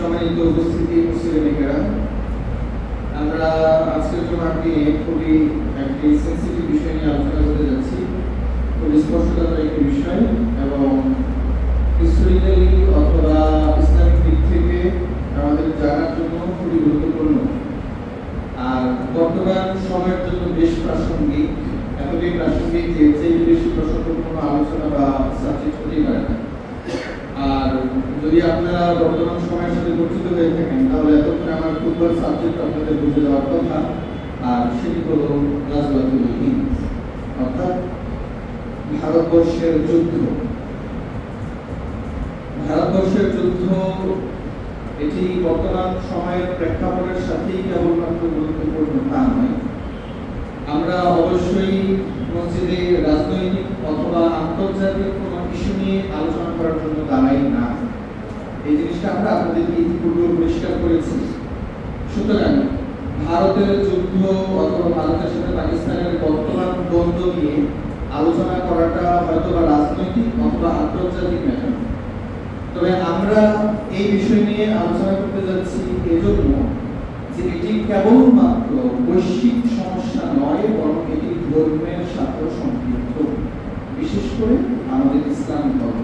সম্মানিত উপস্থিতি মুসলিমেরা, আমরা আজকের জমাটি খুবই একটি সেন্সিটিভ বিষয় নিয়ে আলোচনা করতে যাচ্ছি। খুবই স্পষ্টতর একটি বিষয় এবং হিস্টোরিক্যালি অথবা ইসলামিক দিক থেকে আমাদের জানার জন্য খুবই গুরুত্বপূর্ণ, আর বর্তমান সময়ের জন্য বেশ প্রাসঙ্গিক। এতটাই প্রাসঙ্গিক যে চেয়ে বেশি প্রসঙ্গপূর্ণ আলোচনা বা সাবজেক্ট হতেই পারে না। আর যদি আপনারা বর্তমান সময়ের সাথে পরিচিত হয়ে থাকেন তাহলে এতক্ষণ আমার ফুটবল সাবজেক্ট আপনাদের বুঝে দেওয়ার কথা, আর সেটি হলো গাজওয়াতুল হিন্দ, অর্থাৎ ভারতবর্ষের যুদ্ধ। ভারতবর্ষের যুদ্ধ এটি বর্তমান সময়ের প্রেক্ষাপটের সাথেই কেবলমাত্র গুরুত্বপূর্ণ তা নয়। আমরা অবশ্যই মসজিদে রাজনৈতিক অথবা আন্তর্জাতিক কোনো ইস্যু নিয়ে আলোচনা করার জন্য দাঁড়াই না, এই জিনিসটা আমরা আপনাদেরকে ইতিপূর্বে পরিষ্কার করেছি। সুতরাং ভারতের যুদ্ধ অথবা ভারতের সাথে পাকিস্তানের বর্তমান দ্বন্দ্ব নিয়ে আলোচনা করাটা হয়তো বা রাজনৈতিক অথবা আন্তর্জাতিক ম্যাটার, তবে আমরা এই বিষয় নিয়ে আলোচনা করতে যাচ্ছি এজন্য যে এটি কেবলমাত্র বৈশ্বিক সমস্যা নয়, বরং এটি ধর্মের সাথে সম্পৃক্ত, বিশেষ করে আমাদের ইসলাম ধর্ম।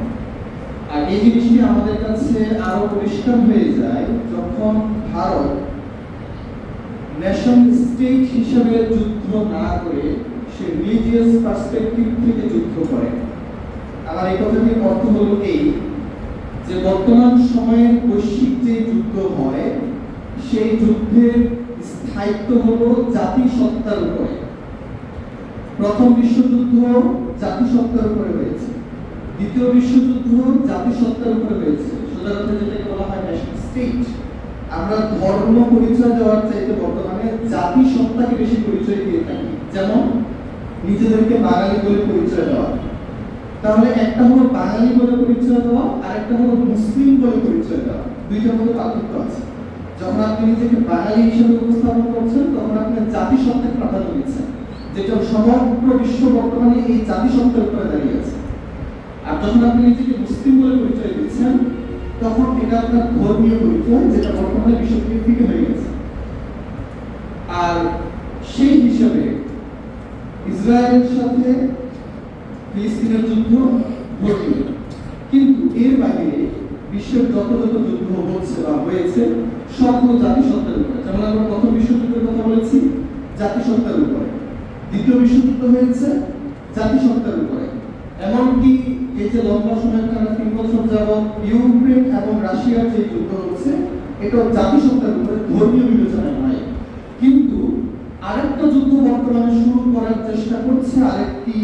আর এই জিনিসটি আমাদের কাছে আরো পরিষ্কার হয়ে যায় যখন ভারত নেশন স্টেট হিসেবে যুদ্ধ না করে সে রিলিজিয়াস পার্সপেক্টিভ থেকে যুদ্ধ করে। আমার এই কথাটির অর্থ হলো এই যে বর্তমান সময়ে বৈশ্বিক যে যুদ্ধ হয় সেই যুদ্ধের স্থায়িত্ব হলো জাতিসত্তার উপরে। প্রথম বিশ্বযুদ্ধ জাতিসত্তার উপরে হয়েছে, দ্বিতীয় বিশ্বযুদ্ধ জাতিসত্তার উপরে হয়েছে, সোজা কথা যেটাকে বলা হয় ন্যাশনাল স্টেট। আমরা ধর্ম পরিচয় দেওয়ার চাইতে বর্তমানে জাতিসত্তাকে বেশি পরিচয় দিয়ে থাকি, যেমন নিজেদেরকে বাঙালি বলে পরিচয় দেওয়া। তাহলে একটা হলো বাঙালি বলে পরিচয় দেওয়া, আর একটা হলো মুসলিম বলে পরিচয় দেওয়া, দুইটার মধ্যে পার্থক্য আছে। যখন আপনি নিজেকে বাঙালি হিসেবে উপস্থাপন করছেন তখন আপনি জাতিসত্তাকে প্রাধান্য দিচ্ছেন, যেটা সমগ্র বিশ্ব বর্তমানে এই জাতিসত্তার উপরে দাঁড়িয়ে আছে। আর যখন আপনি নিজেকে মুসলিম বলে পরিচয় দিচ্ছেন তখন এটা আপনার ধর্মীয় পরিচয়, যেটা বর্তমানে বিশ্বব্যাপী থেকে হয়ে গেছে। আর সেই হিসাবে ইসরায়েলের সাথে ফিলিস্তিনের যুদ্ধ ধর্মীয়, কিন্তু এর বাইরে বিশ্বের যত যুদ্ধ হচ্ছে বা হয়েছে সবগুলো জাতিসত্তার উপরে। যেমন আমরা প্রথম বিশ্বযুদ্ধের কথা বলেছি জাতিসত্তার উপরে, দ্বিতীয় বিশ্বযুদ্ধ হয়েছে জাতিসত্তার উপরে, এমনকি এই যে লম্বা সময় টানা 3 বছর যাবৎ ইউক্রেন এবং রাশিয়ার যে যুদ্ধ হচ্ছে এটাও জাতিসত্তার উপরে, ধর্মীয় বিবেচনায় নয়। কিন্তু আরেকটা যুদ্ধ বর্তমানে শুরু করার চেষ্টা করছে আরেকটি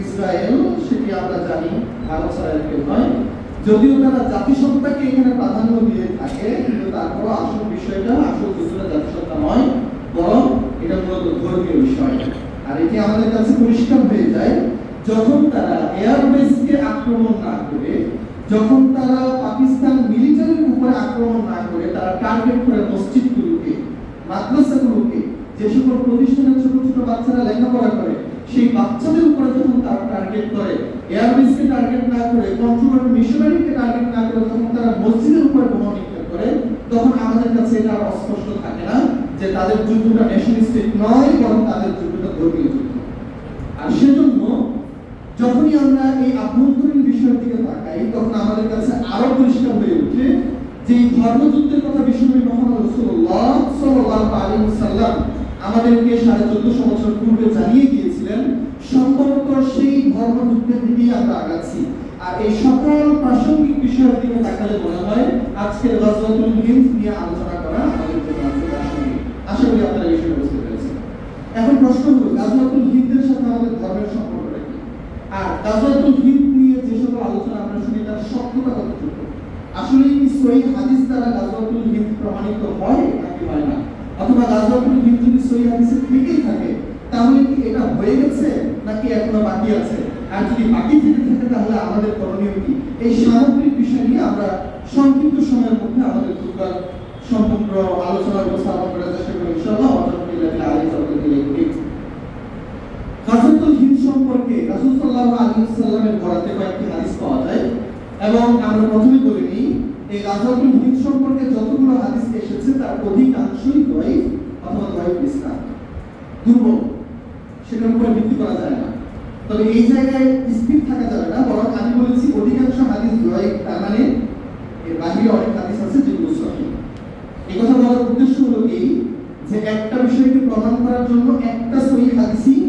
ইসরায়েল, সেটি আমরা জানি ভারত ছাড়া কেউ নয়। যদিও তারা জাতিসত্তাকে এখানে প্রাধান্য দিয়ে থাকে, কিন্তু তারপর আসল বিষয়টা, আসল যুদ্ধটা জাতিসত্তা নয়, বরং এটা মূলত ধর্মীয় বিষয়। আর এটি আমাদের কাছে পরিষ্কার হয়ে যায় যখন তারা এয়ারবেসকে আক্রমণ না করে, যখন তারা পাকিস্তান মিলিটারির উপরে আক্রমণ না করে, তারা টার্গেট করে মসজিদগুলোকে, মাদ্রাসাগুলোকে, যে সকল প্রতিষ্ঠানে ছোট ছোট বাচ্চারা লেখাপড়া করে সেই বাচ্চাদের উপরে যখন তারা টার্গেট করে, এয়ারবেসকে টার্গেট না করে, কন্ট্রোলার মিশনারিকে টার্গেট না করে যখন তারা মসজিদের উপরে বোমা নিক্ষেপ করে, তখন আমাদের কাছে এটা আর অস্পষ্ট থাকে না যে তাদের যুদ্ধটা ন্যাশনাল স্টেট নয়, বরং তাদের যুদ্ধটা ধর্মীয় যুদ্ধ। আর সেজন্য যখনই আমরা এই আভ্যন্তরীণ বিষয়ের দিকে তাকাই তখন আমাদের কাছে আরো পরিষ্কার হয়ে ওঠে যে এই ধর্মযুদ্ধের কথা বিশ্বনবী মুহাম্মদ রাসূলুল্লাহ সাল্লাল্লাহু আলাইহি ওয়াসাল্লাম আমাদেরকে 1450 বছর পূর্বে জানিয়ে গিয়েছিলেন। সম্ভবত সেই ধর্মযুদ্ধের দিকেই আমরা আগাচ্ছি। আর এই সকল প্রাসঙ্গিক বিষয়ের দিকে তাকালে মনে হয় আজকের গাজওয়াতুল হিন্দ নিয়ে আলোচনা করা আমাদের জন্য প্রাসঙ্গিক। আশা করি আপনারা এই বিষয়ে বুঝতে পেরেছেন। এখন প্রশ্ন হলো গাজওয়াতুল হিন্দের সাথে আমাদের ধর্মের সম্পর্কটা কি, আর গাজওয়াতুল হিন্দ নিয়ে যে সকল আলোচনা আমরা শুনি তার সত্যতা কতটুকু, আসলে কি সহিহ হাদিস দ্বারা গাজওয়াতুল হিন্দ প্রমাণিত হয় নাকি হয় না, অথবা গাজওয়াতুল হিন্দ যদি সহিহ হাদিসে থেকেই থাকে তাহলে কি এটা হয়ে গেছে নাকি এখনো বাকি আছে, আর যদি বাকি থেকে থাকে তাহলে আমাদের করণীয় কি, এই সামগ্রিক বিষয় নিয়ে আমরা সংক্ষিপ্ত সময়ের মধ্যে আমাদের দুর্গার সম্পূর্ণ আলোচনা উপস্থাপন করার চেষ্টা করি ইনশাআল্লাহ। গাজওয়াতুল হিন্দ সম্পর্কে রাসূল সাল্লাল্লাহু আলাইহি ওয়াসাল্লামের বরাতে কয়েকটি হাদিস পাওয়া যায়, এবং আমরা প্রথমে বলে নিই এই গাজওয়াতুল হিন্দ সম্পর্কে যতগুলো হাদিস আছে যেগুলো সহিহ। এই কথা বলার উদ্দেশ্য হলো এই যে একটা বিষয়কে প্রমাণ করার জন্য একটা সহিহ হাদিসই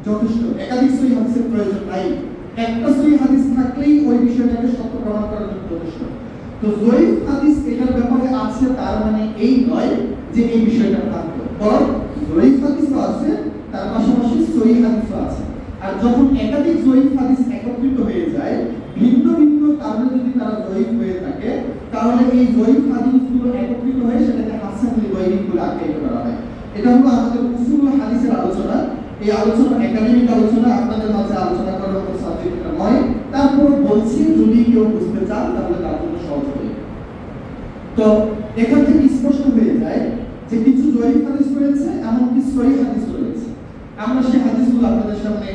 যথেষ্ট, একাধিক সহিহ হাদিসের প্রয়োজন নাই। একটা সহিহ হাদিস থাকলেই ওই বিষয়টাকে সত্য প্রমাণ করার জন্য যথেষ্ট। তো জয়ীফ হাদিস এটার ব্যাপারে আছে তার মানে এই নয় যে এই বিষয়টা ভ্রান্ত, বরং জয়ীফ হাদিসও আছে, তার পাশাপাশি সহিহ হাদিসও আছে। আর যখন একাধিক জয়ীফ হাদিস একত্রিত হয়ে যায়, ভিন্ন ভিন্ন কারণে যদি তারা জয়ীফ হয়ে থাকে, তাহলে এই জয়ীফ হাদিসগুলো একত্রিত হয়ে সেটাকে হাসান লিগাইরি বলে আখ্যায়িত করা হয়। এটা হলো আমাদের উসুল হাদিসের আলোচনা। এই আলোচনা একাডেমিক আলোচনা, আপনাদের মাঝে আলোচনা করার মতো সাবজেক্টটা নয়। তারপর বলছি যদি কেউ বুঝতে চান তাহলে তার জন্য সহজ হবে। তো এখান থেকে স্পষ্ট হয়ে যায় যে কিছু জয়ীফ হাদিস রয়েছে, এমনকি সহিহ হাদিস রয়েছে। আমরা সেই হাদিসগুলো আপনাদের সামনে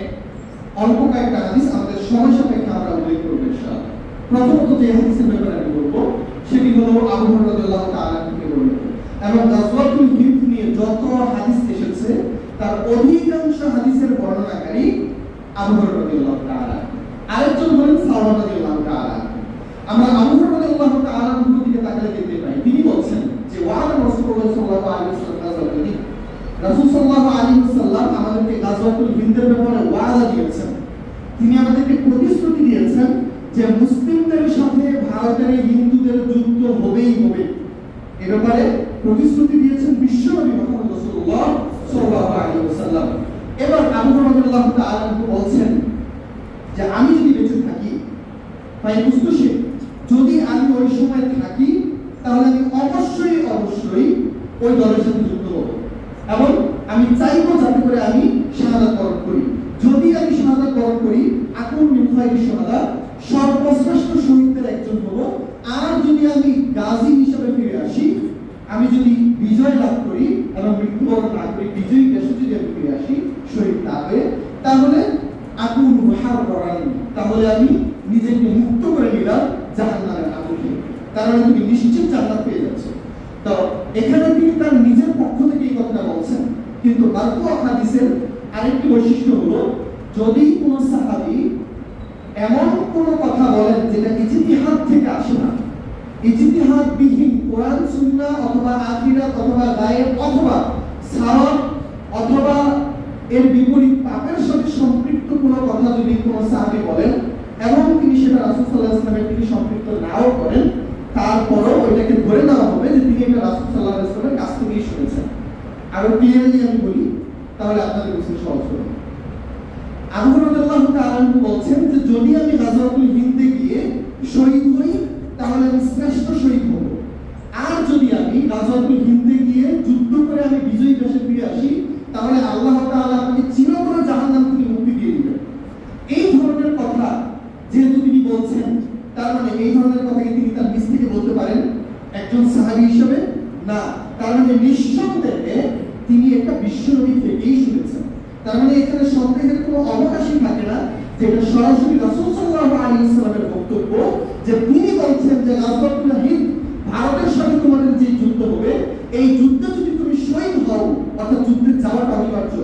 অল্প কয়েকটা হাদিস আমাদের সময় সাপেক্ষে আমরা উল্লেখ করব ইনশাআল্লাহ। প্রথমত যে হাদিসের ব্যাপারে আমি বলবো সেটি হলো আবু হুরায়রা রাদিয়াল্লাহু তাআলা থেকে বর্ণিত। এবং গাজওয়াতুল হিন্দ নিয়ে যত হাদিস এসেছে তার অধিকাংশ হাদিসের বর্ণনাকারী আবু হুরায়রা রাদিয়াল্লাহু তাআলা। আরেকজন হলেন সাওবান রাদিয়াল্লাহু তাআলা। আমরা আবু হুরায়রা রাদিয়াল্লাহু তাআলার দিকে তাকালে দেখতে পাই তিনি বলছেন যে ওয়াদা রাসূলুল্লাহ সাল্লাল্লাহু আলাইহি ওয়াসাল্লাম, রাসূল সাল্লাল্লাহু আলাইহি ওয়াসাল্লাম আমাদেরকে গাজওয়াতুল হিন্দের ব্যাপারে ওয়াদা দিয়েছেন। তিনি আমাদেরকে প্রতিশ্রুতি দিয়েছেন যে মুসলিমদের সাথে ভারতের হিন্দুদের যুদ্ধ হবেই হবে। এ ব্যাপারে প্রতিশ্রুতি দিয়েছেন বিশ্বনবী মুহাম্মদ রাসূলুল্লাহ সাল্লাল্লাহু আলাইহি ওয়াসাল্লাম। এবার আবু হুরায়রা রাদিয়াল্লাহু তাআলা বলছেন যে আমি যদি বেঁচে থাকি, তাই বুঝতেছি যদি আমি ওই সময় থাকি তাহলে আমি অবশ্যই ওই দলের সাথে যুক্ত হব এবং আমি চাইবো যাতে করে আমি শাহাদাত বরণ করি। যদি আমি শাহাদাত বরণ করি, আকুল মিন খায়রি শাহাদা, সর্বশ্রেষ্ঠ শহীদদের একজন হব। আর যদি আমি গাজী হিসেবে ফিরে আসি, আমি যদি বিজয় লাভ করি এবং মৃত্যুবরণ না করি, বিজয়ী দেশে যদি আমি ফিরে আসি শহীদ না হয়ে, তাহলে আকুল মুহাররান, তাহলে আমি নিজেকে মুক্ত করে নিলাম জাহান্নামের আগুন থেকে। তার মানে তুমি নিশ্চিত জান্নাত পেয়ে যাচ্ছ। তো এখানে তিনি তার নিজের পক্ষ থেকে এই কথাটা বলছেন। কিন্তু মারফু হাদিসের আরেকটি বৈশিষ্ট্য হলো, যদি কোন সাহাবী এমন কোন কথা বলেন যেটা ইজতিহাদ থেকে আসে না, ইজতিহাদ বিহীন কোরআন সুন্নাহ অথবা আখিরাত অথবা গায়েব অথবা সাওয়াব অথবা এর বিপরীত পাপের সাথে সম্পৃক্ত কোন কথা যদি কোন সাহাবী বলেন এবং তিনি সেটা রাসূল সাল্লাল্লাহু আলাইহি ওয়াসাল্লামের থেকে সম্পৃক্ত নাও করেন, তারপরও ওইটাকে ধরে নেওয়া হবে যে তিনি এটা রাসূল সাল্লাল্লাহু আলাইহি ওয়াসাল্লামের কাছ থেকেই শুনেছেন। আরো ক্লিয়ারলি আমি বলি তাহলে আপনাদের বুঝতে সহজ হবে। আবু হুরায়রা রাদিয়াল্লাহু তাআলা বলছেন যে যদি আমি গাজওয়াতুল হিন্দে গিয়ে শহীদ হই তাহলে আমি শ্রেষ্ঠ শহীদ হব। আর যদি আমি গাজওয়াতুল হিন্দে গিয়ে যুদ্ধ করে আমি বিজয়ী দেশে ফিরে আসি, তাহলে আল্লাহ তাআলা আমাকে চিরতরে জাহান্নাম থেকে মুক্তি দিয়ে দিবেন। এই ধরনের কথা যেহেতু তিনি বলছেন, তার মানে এই ধরনের কথা কি তিনি তার নিজ থেকে বলতে পারেন একজন সাহাবী হিসেবে? না, তার মানে নিঃসন্দেহে তিনি একটা বিশ্বনবী থেকেই শুনেছেন। তার মানে এখানে সন্দেহের কোনো অবকাশই থাকে না যে এটা সরাসরি রাসূল সাল্লাল্লাহু আলাইহি ওয়াসাল্লামের বক্তব্য, যে তিনি বলছেন যে গাজওয়াতুল হিন্দ, ভারতের সাথে তোমাদের যে যুদ্ধ হবে, এই যুদ্ধে যদি তুমি শহীদ হও, অর্থাৎ যুদ্ধে যাওয়াটা অনিবার্য,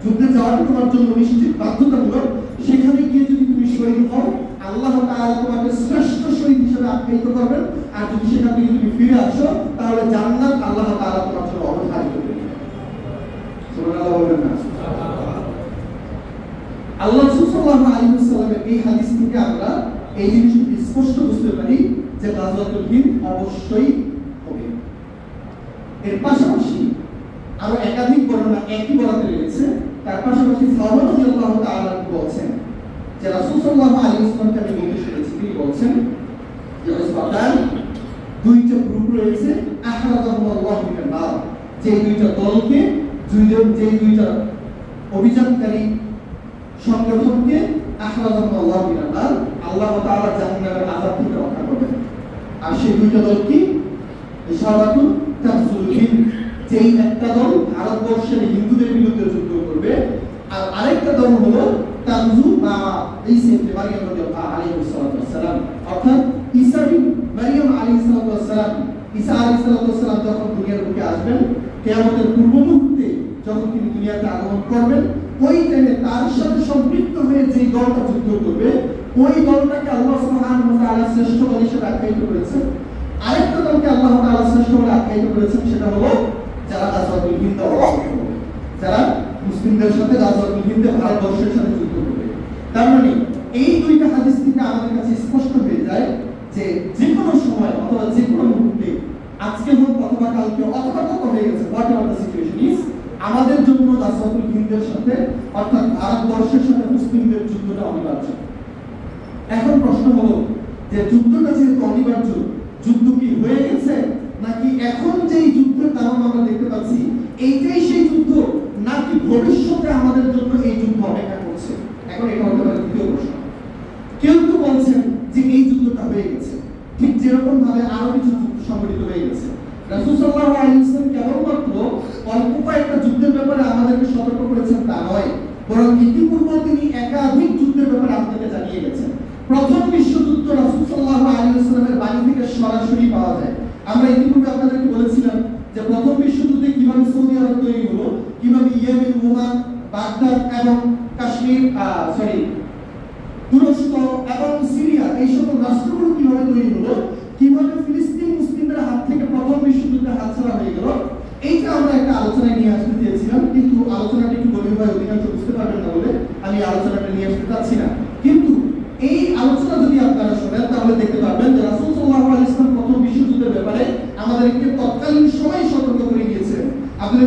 যুদ্ধে যাওয়াটা তোমার জন্য নিশ্চিত বাধ্যতামূলক, সেখানে গিয়ে যদি তুমি শহীদ হও, আল্লাহ তাআলা তোমাকে শ্রেষ্ঠ শহীদ হিসেবে আখ্যায়িত করবেন। আর যদি সেখান থেকে তুমি ফিরে আসো, তাহলে জান্নাত আল্লাহ তাআলা তোমার জন্য অবধারিত করবেন। সুবহানাল্লাহ বলবেন না? আল্লাহ সাল্লাল্লাহু আলাইহি ওয়াসাল্লামের এই হাদিস থেকে আমরা এই জিনিসটি স্পষ্ট বুঝতে পারি যে গাজওয়াতুল হিন্দ অবশ্যই হবে। এর পাশাপাশি আরো একাধিক বর্ণনা একই বলাতে রয়েছে। তার পাশাপাশি সাহাবা রাদিয়াল্লাহু তাআলা বলছেন যে রাসূল সাল্লাল্লাহু আলাইহি ওয়াসাল্লামকে আমি বলতে শুনেছি, তিনি বলছেন যে আসবাতান, দুইটা গ্রুপ রয়েছে, আহরাজাহুল্লাহু মিনান নার, যে দুইটা দলকে, যে দুইটা অভিযানকারী সংগঠনকে আহরাজাহুল্লাহু মিনান নার, আল্লাহ তাআলা জাহান্নামের আযাব থেকে রক্ষা করবেন। আর সেই দুইটা দল কি? ইশারাতুন তাফসুল হিন্দ, যেই একটা দল ভারতবর্ষের হিন্দুদের বিরুদ্ধে যুদ্ধ করবে, আর আরেকটা দল হলো তানজু মা ঈসা ইবনে মারইয়াম রাদিয়াল্লাহু আলাইহি ওয়াসাল্লাম, অর্থাৎ ঈসা ইবনে মারইয়াম আলাইহিস সালাম, ঈসা আলাইহিস সালাম যখন দুনিয়ার বুকে আসবেন, কিয়ামতের পূর্ব মুহূর্তে যখন তিনি দুনিয়াতে আগমন করবেন, ওই টাইমে তার সাথে সম্পৃক্ত হয়ে যে দলটা যুদ্ধ করবে, ওই দলটাকে আল্লাহ সুবহানাহু ওয়া তাআলা শ্রেষ্ঠ দল হিসেবে আখ্যায়িত করেছেন। আরেকটা দলকে আল্লাহ তাআলা শ্রেষ্ঠ বলে আখ্যায়িত করেছেন, সেটা হলো যারা গাজওয়াতুল হিন্দে অংশগ্রহণ করবে, যারা মুসলিমদের সাথে গাজওয়াতুল হিন্দে ভারতবর্ষের সাথে যুদ্ধ করবে। তার মানে এই দুইটা হাদিস থেকে আমাদের কাছে স্পষ্ট হয়ে যায় যে যে কোনো সময় অথবা যে কোনো মুহূর্তে, আজকে হোক অথবা কালকে অথবা কত হয়ে গেছে, what ever the situation is, আমাদের জন্য গাজওয়াতুল হিন্দের সাথে অর্থাৎ ভারতবর্ষের সাথে মুসলিমদের যুদ্ধটা অনিবার্য। এখন প্রশ্ন হলো যে যুদ্ধটা যেহেতু অনিবার্য, যুদ্ধ কি হয়ে গেছে, নাকি এখন যেই যুদ্ধের কারণ আমরা দেখতে পাচ্ছি এইটাই সেই যুদ্ধ, নাকি ভবিষ্যতে আমাদের জন্য এই যুদ্ধ অপেক্ষা করছে? এখন এটা হতে পারে দ্বিতীয় প্রশ্ন। কেউ তো বলছেন যে এই যুদ্ধটা হয়ে গেছে, ঠিক যেরকম ভাবে আরো কিছু যুদ্ধ সংঘটিত হয়ে গেছে। রাসূল সাল্লাল্লাহু আলাইহি ওয়াসাল্লাম কেবলমাত্র অল্প কয়েকটা যুদ্ধের ব্যাপারে আমাদেরকে সতর্ক করেছেন তা নয়, বরং ইতিপূর্বে তিনি একাধিক যুদ্ধের ব্যাপারে আমাদেরকে জানিয়ে গেছেন। প্রথম বিশ্বযুদ্ধ রাসূল সাল্লাল্লাহু আলাইহি ওয়াসাল্লামের বাণী থেকে সরাসরি পাওয়া যায়। আমরা ইতিপূর্বে আপনাদেরকে বলেছিলাম যে প্রথম বিশ্বযুদ্ধে কিভাবে সৌদি আরব তৈরি হলো, কিভাবে ইয়েমেন, ওমান, বাগদাদ এবং কাশ্মীর তুরস্ক এবং সিরিয়া এই সকল রাষ্ট্রগুলো কিভাবে তৈরি হলো, কিভাবে ফিলিস্তিন মুসলিমদের হাত থেকে প্রথম বিশ্বযুদ্ধে হাতছাড়া হয়ে গেল, এইটা আমরা একটা আলোচনায় নিয়ে আসতে চেয়েছিলাম, কিন্তু আলোচনাটা একটু গভীরভাবে অধিকাংশ বুঝতে পারবেন না বলে আমি আলোচনাটা নিয়ে আসতে চাচ্ছি না। কিন্তু এই আলোচনা যদি আপনারা শোনেন তাহলে দেখতে পারবেন যে রাসূল সাল্লাল্লাহু আলাইহি ওয়াসাল্লাম প্রথম বিশ্বযুদ্ধের ব্যাপারে আমাদেরকে তৎকালীন সময় সতর্ক করে দিয়েছেন। আব্দুল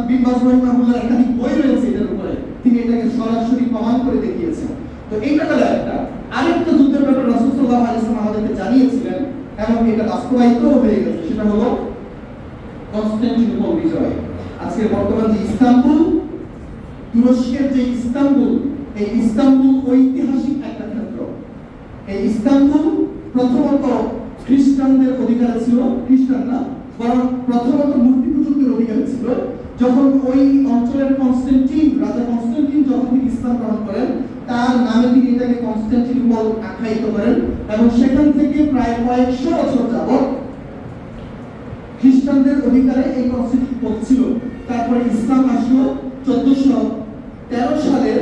বিন বাজ রাহিমাহুল্লাহর একাধিক বই রয়েছে এটার উপরে, তিনি এটাকে সরাসরি প্রমাণ করে দেখিয়েছেন। তো এইটা হলো একটা। আরেকটা যুদ্ধের ব্যাপারে রাসূল সাল্লাল্লাহু আলাইহি ওয়াসাল্লাম আমাদেরকে জানিয়েছিলেন এবং এটা বাস্তবায়িত হয়ে গেছে, সেটা হলো কনস্টান্টিনোপল বিজয়। আজকে বর্তমান যে ইস্তাম্বুল, তুরস্কের যে ইস্তাম্বুল, এই ইস্তাম্বুল ঐতিহাসিক একটা ক্ষেত্র। এই ইস্তাম্বুল প্রথমত খ্রিস্টানদের অধিকারে ছিল, খ্রিস্টান না বরং প্রথমত মূর্তি পূজকদের অধিকারে ছিল। যখন ওই অঞ্চলের কনস্টান্টিন, রাজা কনস্টান্টিন যখন তিনি ইসলাম গ্রহণ করেন, তার নামে তিনি এটাকে কনস্টান্টিনোপল আখ্যায়িত করেন এবং সেখান থেকে প্রায় কয়েকশো বছর যাবত খ্রিস্টানদের অধিকারে এই কনস্টান্টিনোপল ছিল। তারপরে ইসলাম আসলো 1413 সালের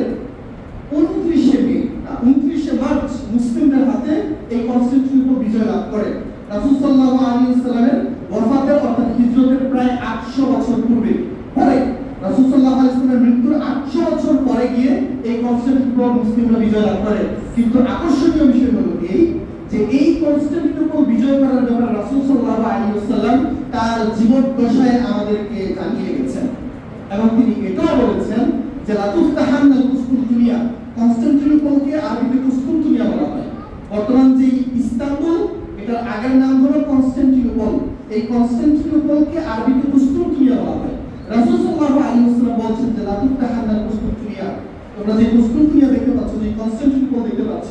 29শে মার্চ মুসলিমদের হাতে এই কনস্টান্টিনোপল বিজয় লাভ করে। রাসূল সাল্লাল্লাহু আলাইহি ওয়াসাল্লামের ওয়াফাতের অর্থাৎ হিজরতের প্রায় 800 বছর পূর্বে, পরে রাসূল সাল্লাল্লাহু আলাইহি ওয়াসাল্লামের মৃত্যুর 800 বছর পরে গিয়ে এই কনস্টান্টিনোপল মুসলিমরা বিজয় লাভ করে। কিন্তু আকর্ষণীয় বিষয় হলো এই যে এই কনস্টান্টিনোপল বিজয় করার ব্যাপারে রাসূল সাল্লাল্লাহু আলাইহি ওয়াসাল্লাম তার জীবদ্দশায় আমাদেরকে জানিয়ে গেছেন এবং তিনি এটাও বলেছেন যে লাতুফতাহান্নাল কুসতুনতুনিয়া, কনস্টান্টিনোপলকে আরবিতে কুসতুনতুনিয়া বলা হয়। বর্তমান যে ইস্তাম্বুল, এটার আগের নাম হলো কনস্টান্টিনোপল, এই কনস্টান্টিনোপলকে আরবিতে কুসতুনতুনিয়া বলা হয়। রাসূল সাল্লাল্লাহু আলাইহি ওয়াসাল্লাম বলেছেন যে লাতুফতাহান্নাল কুসতুনতুনিয়া, তোমরা যে কুসতুনতুনিয়া দেখতে পাচ্ছ, যে কনস্টান্টিনোপল দেখতে পাচ্ছ,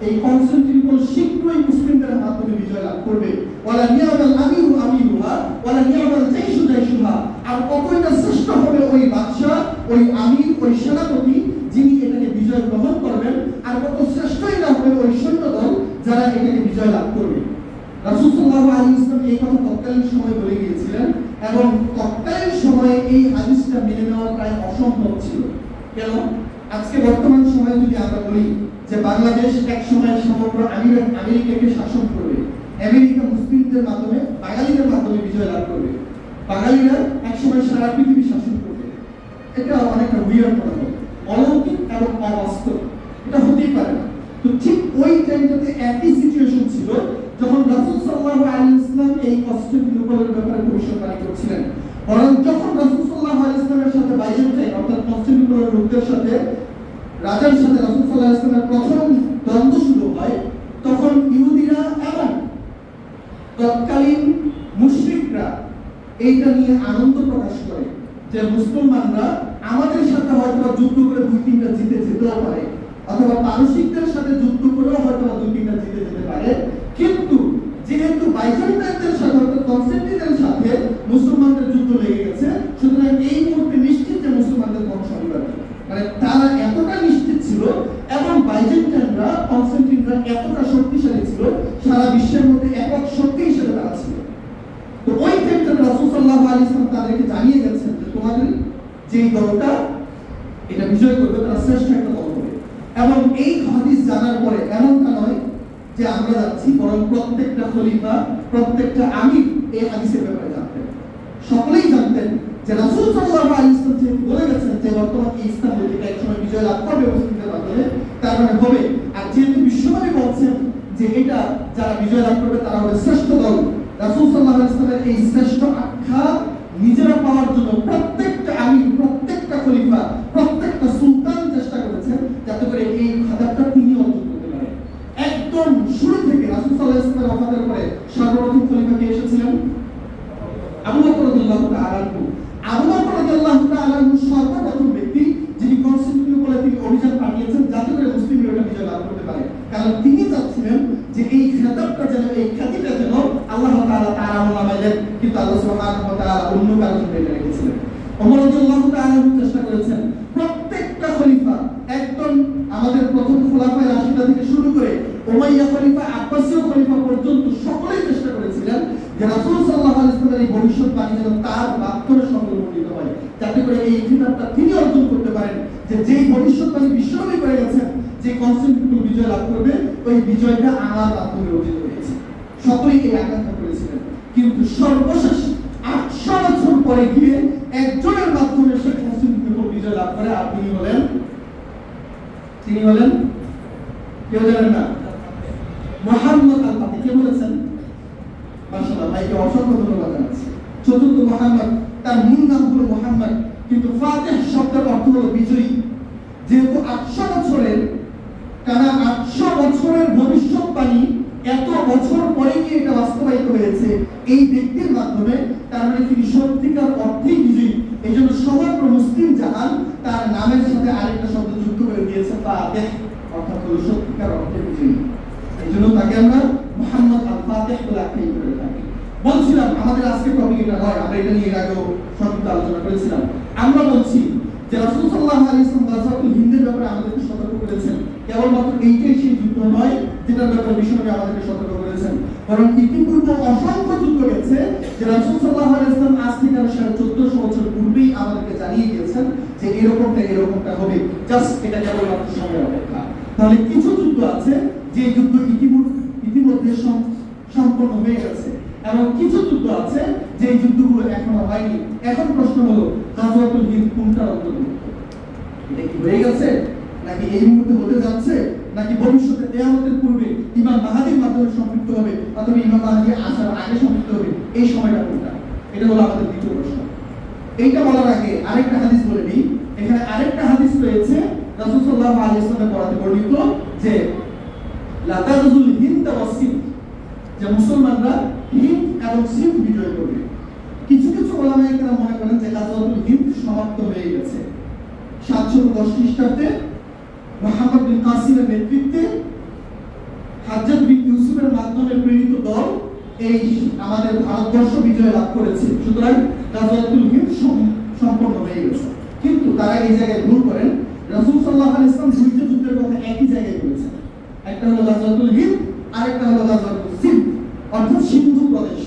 এই কনস্টান্টিনোপল শীঘ্রই মুসলিমদের মাধ্যমে বিজয় লাভ করবে। ওয়ালা নিয়ামাল আমিরু আমিরুহা ওয়ালা নিয়ামাল জাইশু জাইশুহা, আর কতই না শ্রেষ্ঠ হবে ওই বাদশা, ওই আমির, ওই সেনাপতি যিনি এটাকে বিজয় গ্রহণ করবেন, আর কত শ্রেষ্ঠই না হবে ওই সৈন্যদল যারা এটাকে বিজয় লাভ করবে। রাসূল সাল্লাল্লাহু আলাইহি ওয়াসাল্লাম এই কথা তৎকালীন সময় বলে গিয়েছিলেন এবং তৎকালীন সময়ে এই হাদিসটা মেনে নেওয়া প্রায় অসম্ভব ছিল। কেন? আজকে বর্তমান সময়ে যদি আমরা বলি যে বাংলাদেশ এক সময় সমগ্র আমেরিকাকে শাসন করবে, আমেরিকা মুসলিমদের মাধ্যমে, বাঙালিদের মাধ্যমে বিজয় লাভ করবে, বাঙালিরা এক সময় সারা পৃথিবী শাসন করবে, এটা অনেকটা উইয়ার্ড মনে হয়, অলৌকিক এবং অবাস্তব, এটা হতেই পারে না। তো ঠিক ওই টাইমটাতে একই সিচুয়েশন ছিল যখন রাসূল সাল্লাল্লাহু আলাইহি ওয়াসাল্লাম এই কনস্টান্টিনোপলের ব্যাপারে ভবিষ্যৎবাণী করছিলেন। বরং যখন রাসূল সাল্লাল্লাহু আলাইহি ওয়াসাল্লামের সাথে বাইজেন্টাইন অর্থাৎ কনস্টান্টিনোপলের লোকদের সাথে, রাজার সাথে রাসূল সাল্লাল্লাহু আলাইহি ওয়াসাল্লামের প্রথম দ্বন্দ্ব শুরু হয়, তখন ইহুদিরা এবং তৎকালীন মুশরিকরা এইটা নিয়ে আনন্দ প্রকাশ করে যে মুসলমানরা আমাদের সাথে হয়তো যুদ্ধ করে 2-3টা জিতে যেতেও পারে, অথবা পারসিকদের সাথে যুদ্ধ করেও হয়তো 2-3টা জিতে যেতে পারে। কিন্তু যেহেতু বাইজেন্টাইনদের সাথে অর্থাৎ কনস্টান্টিনের সাথে মুসলমানদের যুদ্ধ লেগে গেছে, সুতরাং এই মুহূর্তে নিশ্চিত যে মুসলমানদের ধ্বংস অনিবার্য। মানে তারা এতটা নিশ্চিত ছিল এবং বাইজেন্টাইনরা, কনস্টান্টিনরা এতটা শক্তিশালী ছিল, সারা বিশ্বের মধ্যে একক শক্তি হিসেবে তারা ছিল। তো ওই ক্ষেত্রে রাসূল সাল্লাল্লাহু আলাইহি ওয়াসাল্লাম তাদেরকে জানিয়ে গেছেন যে তোমাদের যেই দলটা এটা বিজয় করবে তারা শ্রেষ্ঠ একটা দল হবে। এবং এই হাদিস জানার পরে এমনটা নয় যে আমরা যাচ্ছি, বরং প্রত্যেকটা খলিফা প্রত্যেকটা আমির এই হাদিসের ব্যাপারে জানতেন। সকলেই জানতেন যে রাসূল সাল্লাল্লাহু আলাইহি ওয়াসাল্লাম যেহেতু বলে গেছেন যে বর্তমান এই ইসলাম থেকে একসময় বিজয় লাভ করবে মুসলিমদের মাধ্যমে, তার মানে হবে। আর যেহেতু বিশ্বনবী বলছেন যে এটা যারা বিজয় লাভ করবে তারা হবে শ্রেষ্ঠ দল, রাসূল সাল্লাল্লাহু আলাইহি ওয়াসাল্লামের এই শ্রেষ্ঠ আখ্যা নিজেরা পাওয়ার জন্য প্রত্যেকটা আমির, প্রত্যেকটা খলিফা, প্রত্যেকটা সুলতান চেষ্টা করেছেন যাতে করে এই খেতাবটা তিনি অর্জন করতে পারেন। একদম শুরু থেকে রাসূল সাল্লাল্লাহু আলাইহি ওয়াসাল্লামের ওফাতের পরে সর্বপ্রথম খলিফা কে এসেছিলেন? আবু বকর রাদিয়াল্লাহু তাআলা আনহু। আবু বকর রাদিয়াল্লাহু তাআলা আনহু সর্বপ্রথম ব্যক্তি যিনি কনস্টিটিউশনে তিনি অভিযান পাঠিয়েছেন যাতে করে মুসলিমরা এটা বিজয় লাভ করতে পারে, কারণ তিনি চাচ্ছিলেন যে এই খেতাবটা যেন, এই খ্যাতিটা যেন আল্লাহ তাআলা তার আমলে দেন, কিন্তু আল্লাহ সুবহানাহু ওয়া তাআলা অন্য কারো জন্য এটা রেখেছিলেন। ওমর রাদিয়াল্লাহু তাআলা চেষ্টা করেছেন প্রত্যেকটা খলিফা, একদম আমাদের প্রথম খোলাফায়ে রাশিদা থেকে শুরু করে উমাইয়া খলিফা, আব্বাসীয় খলিফা পর্যন্ত সকলেই চেষ্টা করেছিলেন যে রাসূল সাল্লাল্লাহু আলাইহি ওয়াসাল্লামের এই ভবিষ্যৎবাণী যেন তার মাধ্যমে সংগঠিত হয়, যাতে করে এই খিতাবটা তিনি অর্জন করতে পারেন যে যেই ভবিষ্যৎবাণী বিশ্বনবী করে গেছেন যে কনস্টান্টিনোপল বিজয় লাভ করবে, ওই বিজয়টা আমার মাধ্যমে অর্জিত হয়েছে। সকলেই এই আকাঙ্ক্ষা করেছিলেন, কিন্তু সর্বশেষ 800 বছর পরে গিয়ে একজনের মাধ্যমে সে কনস্টান্টিনোপল বিজয় লাভ করে। আর তিনি হলেন কেউ জানেন না, মুহাম্মদ আল ফাতিহ। কে বলেছেন? মাশাআল্লাহ, ভাইকে অসংখ্য ধন্যবাদ জানাচ্ছি। চতুর্থ মুহাম্মদ, তার মূল নাম হলো মুহাম্মদ, কিন্তু ফাতিহ শব্দের অর্থ হলো বিজয়ী। যেহেতু 800 বছরের টানা 800 বছরের ভবিষ্যৎবাণী এত বছর পরে গিয়ে এটা বাস্তবায়িত হয়েছে এই ব্যক্তির মাধ্যমে, তার মানে তিনি সত্যিকার অর্থেই বিজয়ী। এই জন্য সমগ্র মুসলিম জাহান তার নামের সাথে আরেকটা শব্দ যুক্ত করে দিয়েছে, ফাতিহ, অর্থাৎ হলো সত্যিকার অর্থে বিজয়ী। এই জন্য তাকে আমরা মুহাম্মদ আল ফাতিহ বলে আখ্যায়িত করে থাকি। বলছিলাম আমাদের আজকের টপিক এটা নয়, আমরা এটা নিয়ে এর আগেও সংক্ষিপ্ত আলোচনা করেছিলাম। আমরা বলছি যে রাসূল সাল্লাল্লাহু আলাইহি ওয়াসাল্লাম গাজওয়াতুল হিন্দের ব্যাপারে আমাদেরকে সতর্ক করেছেন। কেবলমাত্র এইটাই সেই যুদ্ধ নয় যেটার ব্যাপারে বিশ্বনবী আমাদেরকে সতর্ক করেছেন, বরং ইতিপূর্বে অসংখ্য যুদ্ধ গেছে যে রাসূল সাল্লাল্লাহু আলাইহি ওয়াসাল্লাম আজ থেকে 1450 বছর পূর্বেই আমাদেরকে জানিয়ে দিয়েছেন যে এরকমটা হবে। জাস্ট এটা কেবলমাত্র সময়ের অপেক্ষা। তাহলে কিছু যুদ্ধ আছে যে যুদ্ধ ইতিমধ্যে সম্পন্ন হয়ে গেছে, এবং কিছু যুদ্ধ আছে যে যুদ্ধগুলো এখনো হয়নি। এখন প্রশ্ন হলো গাজওয়াতুল হিন্দ কোনটার অন্তর্ভুক্ত? এটা কি হয়ে গেছে, নাকি এই মুহূর্তে হতে যাচ্ছে, নাকি ভবিষ্যতে কিয়ামতের পূর্বে ইমাম মাহদীর মাধ্যমে সম্পৃক্ত হবে, অথবা ইমাম মাহদী আসার আগে সম্পৃক্ত হবে? এই সময়টা কোনটা? এটা হলো আমাদের দ্বিতীয় প্রশ্ন। এইটা বলার আগে আরেকটা হাদিস বলে দিই। এখানে আরেকটা হাদিস রয়েছে রাসূল সাল্লাল্লাহু আলাইহি ওয়াসাল্লামের বরাতে বর্ণিত যে লা তাগজুল হিন্দ ওয়া সিন্দ, যে মুসলমানরা হিন্দ এবং সিন্ধ বিজয় করবে। কিছু কিছু উলামায়ে কেরাম মনে করেন যে গাজওয়াতুল হিন্দ সমাপ্ত হয়ে গেছে। 710 খ্রিস্টাব্দে মুহাম্মদ বিন কাসিমের নেতৃত্বে হাজ্জাজ বিন ইউসুফের মাধ্যমে প্রেরিত দল এই আমাদের ভারতবর্ষ বিজয় লাভ করেছে। সুতরাং গাজওয়াতুল হিন্দ সম্পন্ন হয়ে গেছে। কিন্তু তারা এই জায়গায় ভুল করেন। রাসূল সাল্লাল্লাহু আলাইহি ওয়াসাল্লাম দুইটা যুদ্ধের কথা একই জায়গায় বলেছেন। একটা হলো গাজওয়াতুল হিন্দ, আরেকটা হলো গাজওয়াতুল সিন্ধ, অর্থাৎ সিন্ধু প্রদেশ।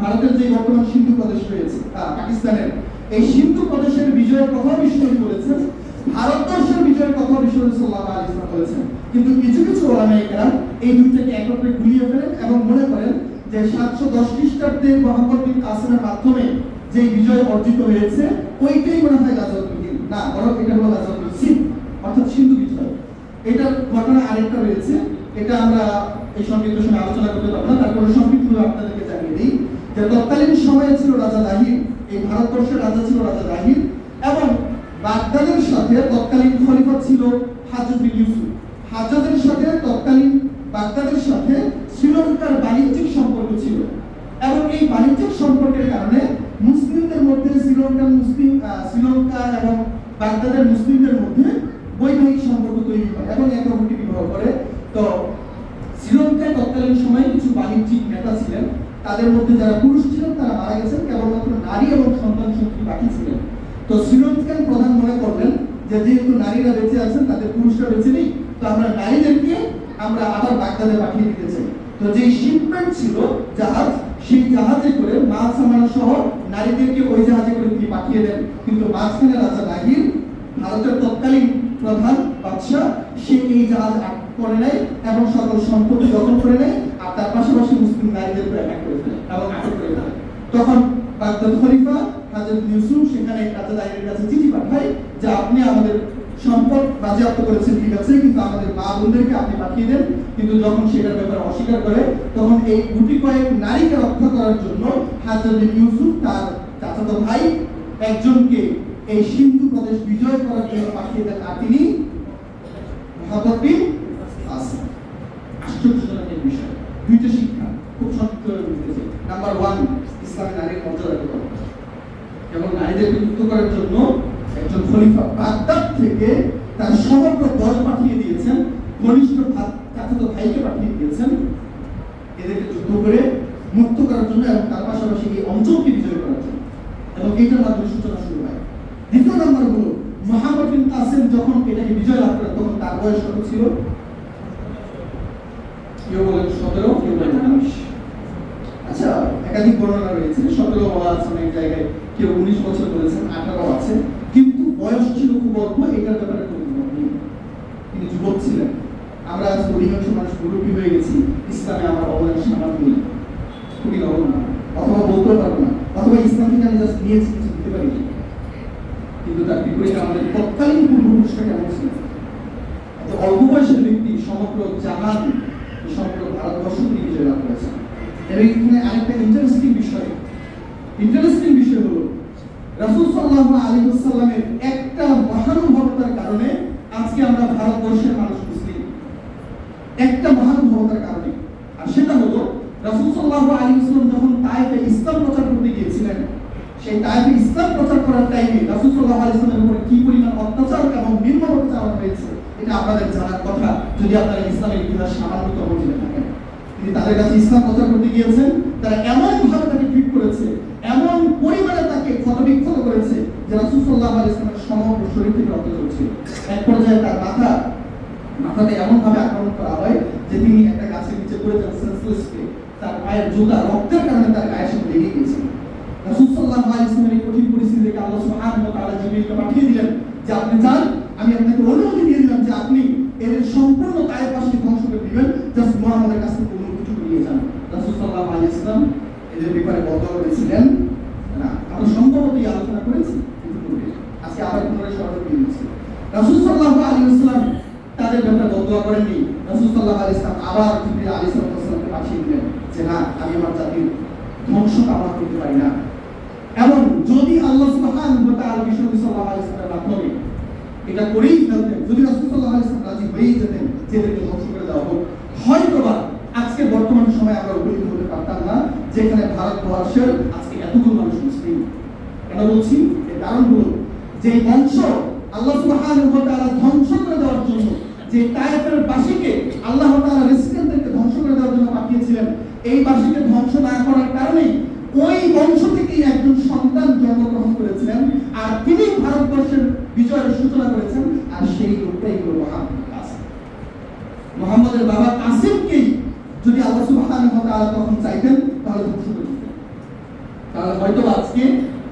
ভারতের যে বর্তমান সিন্ধু প্রদেশ রয়েছে, পাকিস্তানের এই সিন্ধু প্রদেশের বিজয়ের কথা বিশ্বনবী বলেছেন, ভারতবর্ষের বিজয়ের কথা বিশ্বনবী সাল্লাল্লাহু আলাইহি ওয়াসাল্লাম বলেছেন। কিন্তু কিছু কিছু উলামায়ে কেরাম এই দুইটাকে একত্রে গুলিয়ে ফেলেন এবং মনে করেন যে 710 খ্রিস্টাব্দে মুহাম্মদ বিন কাসিমের মাধ্যমে যে বিজয় অর্জিত হয়েছে ওইটাই মনে হয় গাজওয়াতুল হিন্দ। না, বরং এটা হলো গাজওয়াতুল সিন্ধ, অর্থাৎ সিন্ধু বিজয়। এটার ঘটনা আরেকটা রয়েছে, এটা আমরা এই সংক্ষিপ্ত সময় আলোচনা করতে পারবো না, তারপরে সংক্ষিপ্তভাবে আপনাদেরকে জানিয়ে দিই যে তৎকালীন সময়ে ছিল রাজা দাহির। এই ভারতবর্ষের রাজা ছিল রাজা দাহির, এবং বাগদাদের সাথে তৎকালীন খলিফা ছিল হাজ্জাজ বিন ইউসুফ। হাজ্জাজের সাথে তৎকালীন বাগদাদের সাথে শ্রীলঙ্কার বাণিজ্যিক সম্পর্ক ছিল, এবং এই বাণিজ্যিক সম্পর্কের কারণে মুসলিমদের মধ্যে শ্রীলঙ্কা এবং বাগদাদের মুসলিমদের মধ্যে বৈবাহিক সম্পর্ক তৈরি হয় এবং একে অপরকে বিবাহ করে। তো শ্রীলঙ্কায় তৎকালীন সময়ে কিছু বাণিজ্যিক নেতা ছিলেন, তাদের মধ্যে যারা পুরুষ ছিলেন তারা মারা গেছেন, কেবলমাত্র নারী এবং সন্তান শক্তি বাকি ছিলেন। তো শ্রীলঙ্কান প্রধান মনে করলেন যে যেহেতু নারীরা বেঁচে আছেন, তাদের পুরুষরা বেঁচে নেই, তো আমরা নারীদেরকে আমরা আবার বাগদাদে পাঠিয়ে দিতে চাই। তো যে শিপমেন্ট ছিল জাহাজ, সেই জাহাজে করে মাল সামান সহ নারীদেরকে ওই জাহাজে করে তিনি পাঠিয়ে দেন। কিন্তু মাঝখানে রাজা দাহির, ভারতের তৎকালীন প্রধান বাদশাহ, সে এই জাহাজ করে নেয় এবং সকল সম্পত্তি দখল করে নেয়, আর তার পাশাপাশি মুসলিম মুসলিম নারীদেরকে অ্যাটাক করে ফেলে এবং আটক করে ফেলে। তখন বাগদাদ খলিফা হযরত ইউসুফ সেখানে রাজা দাইরের কাছে চিঠি পাঠায় যে আপনি আমাদের সম্পদ বাজেয়াপ্ত করেছেন ঠিক আছে, কিন্তু আমাদের মা বোনদেরকে আপনি পাঠিয়ে দেন। কিন্তু যখন সেটার ব্যাপারে অস্বীকার করে তখন এই গুটি কয়েক নারীকে রক্ষা করার জন্য হযরত ইউসুফ তার চাচাতো ভাই একজনকে এই সিন্ধু প্রদেশ বিজয় করার জন্য পাঠিয়ে দেন, আর তিনি মুহাম্মদ বিন কাসিম। আশ্চর্যজনক বিষয়, দুইটা শিক্ষা খুব সংক্ষেপে বলতেছি। নাম্বার 1, ইসলামে নারীর মর্যাদা কত, এবং নারীদেরকে মুক্ত করার জন্য একজন খলিফা বাগদাদ থেকে তার সমগ্র দল পাঠিয়ে দিয়েছেন, ঘনিষ্ঠ চাচাতো ভাইকে পাঠিয়ে দিয়েছেন এদেরকে যুদ্ধ করে মুক্ত করার জন্য এবং তার পাশাপাশি এই অঞ্চলকে বিজয় করার জন্য, এবং এইটার মাধ্যমে সূচনা শুরু হয়। দ্বিতীয় নম্বর হলো মুহাম্মদ বিন কাসিম যখন এটাকে বিজয় লাভ করেন তখন তার বয়স কত ছিল? কেউ বলেন 17, কেউ বলেন 19। আচ্ছা, একাধিক বর্ণনা রয়েছে, 17 বলা আছে অনেক জায়গায়, কেউ 19 বছর বলেছেন, 18 আছে, কিন্তু বয়স ছিল খুব অল্প। এটার ব্যাপারে কোনো মত নেই, তিনি যুবক ছিলেন। আমরা আজ অধিকাংশ মানুষ মুরব্বী হয়ে গেছি, ইসলামে আমার অবদান সামান্য নেই, খুবই নগণ্য, অথবা বলতেও পারবো না, অথবা ইসলাম থেকে আমি জাস্ট নিয়েছি, কিছু দিতে পারি। কিন্তু তার বিপরীতে আমাদের তৎকালীন পূর্বপুরুষরা কেমন ছিল? অল্প বয়সের ব্যক্তি সমগ্র জাহান, সমগ্র ভারতবর্ষ তিনি বিজয় লাভ করেছেন। এবং এখানে আরেকটা ইন্টারেস্টিং বিষয় হলো রাসূল সাল্লাল্লাহু আলাইহি ওয়াসাল্লামের একটা মহানুভবতার কারণে আজকে আমরা ভারতবর্ষের মানুষ মুসলিম, একটা মহানুভবতার কারণে। আর সেটা হলো রাসূল সাল্লাল্লাহু আলাইহি ওয়াসাল্লাম যখন তায়েফে ইসলাম প্রচার করতে গিয়েছিলেন, সেই তায়েফে ইসলাম প্রচার করার টাইমে রাসূল সাল্লাল্লাহু আলাইহি ওয়াসাল্লামের উপর কি পরিমাণ অত্যাচার এবং নির্মমতা চালানো হয়েছে এটা আপনাদের জানার কথা, যদি আপনারা ইসলামের ইতিহাস সামান্যতম জেনে থাকেন। তিনি তাদের কাছে ইসলাম প্রচার করতে গিয়েছেন, তারা এমন ভাবে তাকে ট্রিট করেছে, এমন পরিমাণে তাকে ক্ষতবিক্ষত করেছে যে রাসূল সাল্লাল্লাহু আলাইহি ওয়াসাল্লামের সমগ্র শরীর থেকে রক্ত ঝরছিল। এক পর্যায়ে তার মাথাতে এমন ভাবে আক্রমণ করা হয় যে তিনি একটা গাছের নিচে পড়ে যান সেন্সলেসলি, তার পায়ের জুতা রক্তের কারণে তার গায়ের সাথে লেগে গিয়েছিল। রাসূল সাল্লাল্লাহু আলাইহি ওয়াসাল্লামের এই কঠিন পরিস্থিতি দেখে আল্লাহ সুবহানাহু ওয়া তাআলা জিবরীলকে পাঠিয়ে দিলেন যে আপনি যান, আমি আপনাকে অনুমতি দিয়ে দিলাম যে আপনি এর সম্পূর্ণ তায়েফ বাসীকে ধ্বংস করে দিবেন, জাস্ট মুহাম্মদের কাছ থেকে কোনো কিছু নিয়ে যান। রাসূল সাল্লাল্লাহু আলাইহি ওয়াসাল্লাম এদের ব্যাপারে বদয়া করেছিলেন না। আমরা সম্ভবত এই আলোচনা করেছি, কিন্তু আজকে আবার পুনরায় স্মরণ করে দিচ্ছি। রাসূল সাল্লাল্লাহু আলাইহি ওয়াসাল্লাম তাদের ব্যাপারে বদয়া করেননি। রাসূল সাল্লাল্লাহু আলাইহি ওয়াসাল্লাম আবার জিবরীল আলাইহিস সালামকে পাঠিয়ে দিলেন যে না, আমি আমার জাতির ধ্বংস কামনা করতে পারি না, এবং যদি আল্লাহ সুবহানাহু ওয়া তাআলা বিশ্বনবী সাল্লাল্লাহু আলাইহি ওয়াসাল্লামের মাধ্যমে এটা করেই ফেলতেন, যদি রাসূল সাল্লাল্লাহু আলাইহি ওয়াসাল্লাম রাজি হয়েই যেতেন যে এদেরকে ধ্বংস করে দেওয়া হোক, হয়তোবা আজকে বর্তমান সময়ে আমরা উপনীত হতে পারতাম না যেখানে ভারতবর্ষের আজকে এতগুলো মানুষ মুসলিম। কেন বলছি? এর কারণ হলো যে বংশ আল্লাহ সুবহানাহু ওয়া তাআলা ধ্বংস করে দেওয়ার জন্য, যে তায়েফের বাসীকে আল্লাহ তাআলা রেসিডেন্টদেরকে ধ্বংস করে দেওয়ার জন্য পাঠিয়েছিলেন, এই বাসীকে ধ্বংস না করার কারণেই ওই বংশ থেকেই একজন সন্তান জন্মগ্রহণ করেছিলেন, আর তিনি ভারতবর্ষের বিজয়ের সূচনা করেছেন, আর সেই লোকটাই হলো মুহাম্মদ কাসিম। মুহাম্মদের বাবা কাসিমকেই যদি আল্লাহ সুবহানাহু ওয়া তাআলা তখন চাইতেন তাহলে ধ্বংস করে দিতেন, তাহলে হয়তো আজকে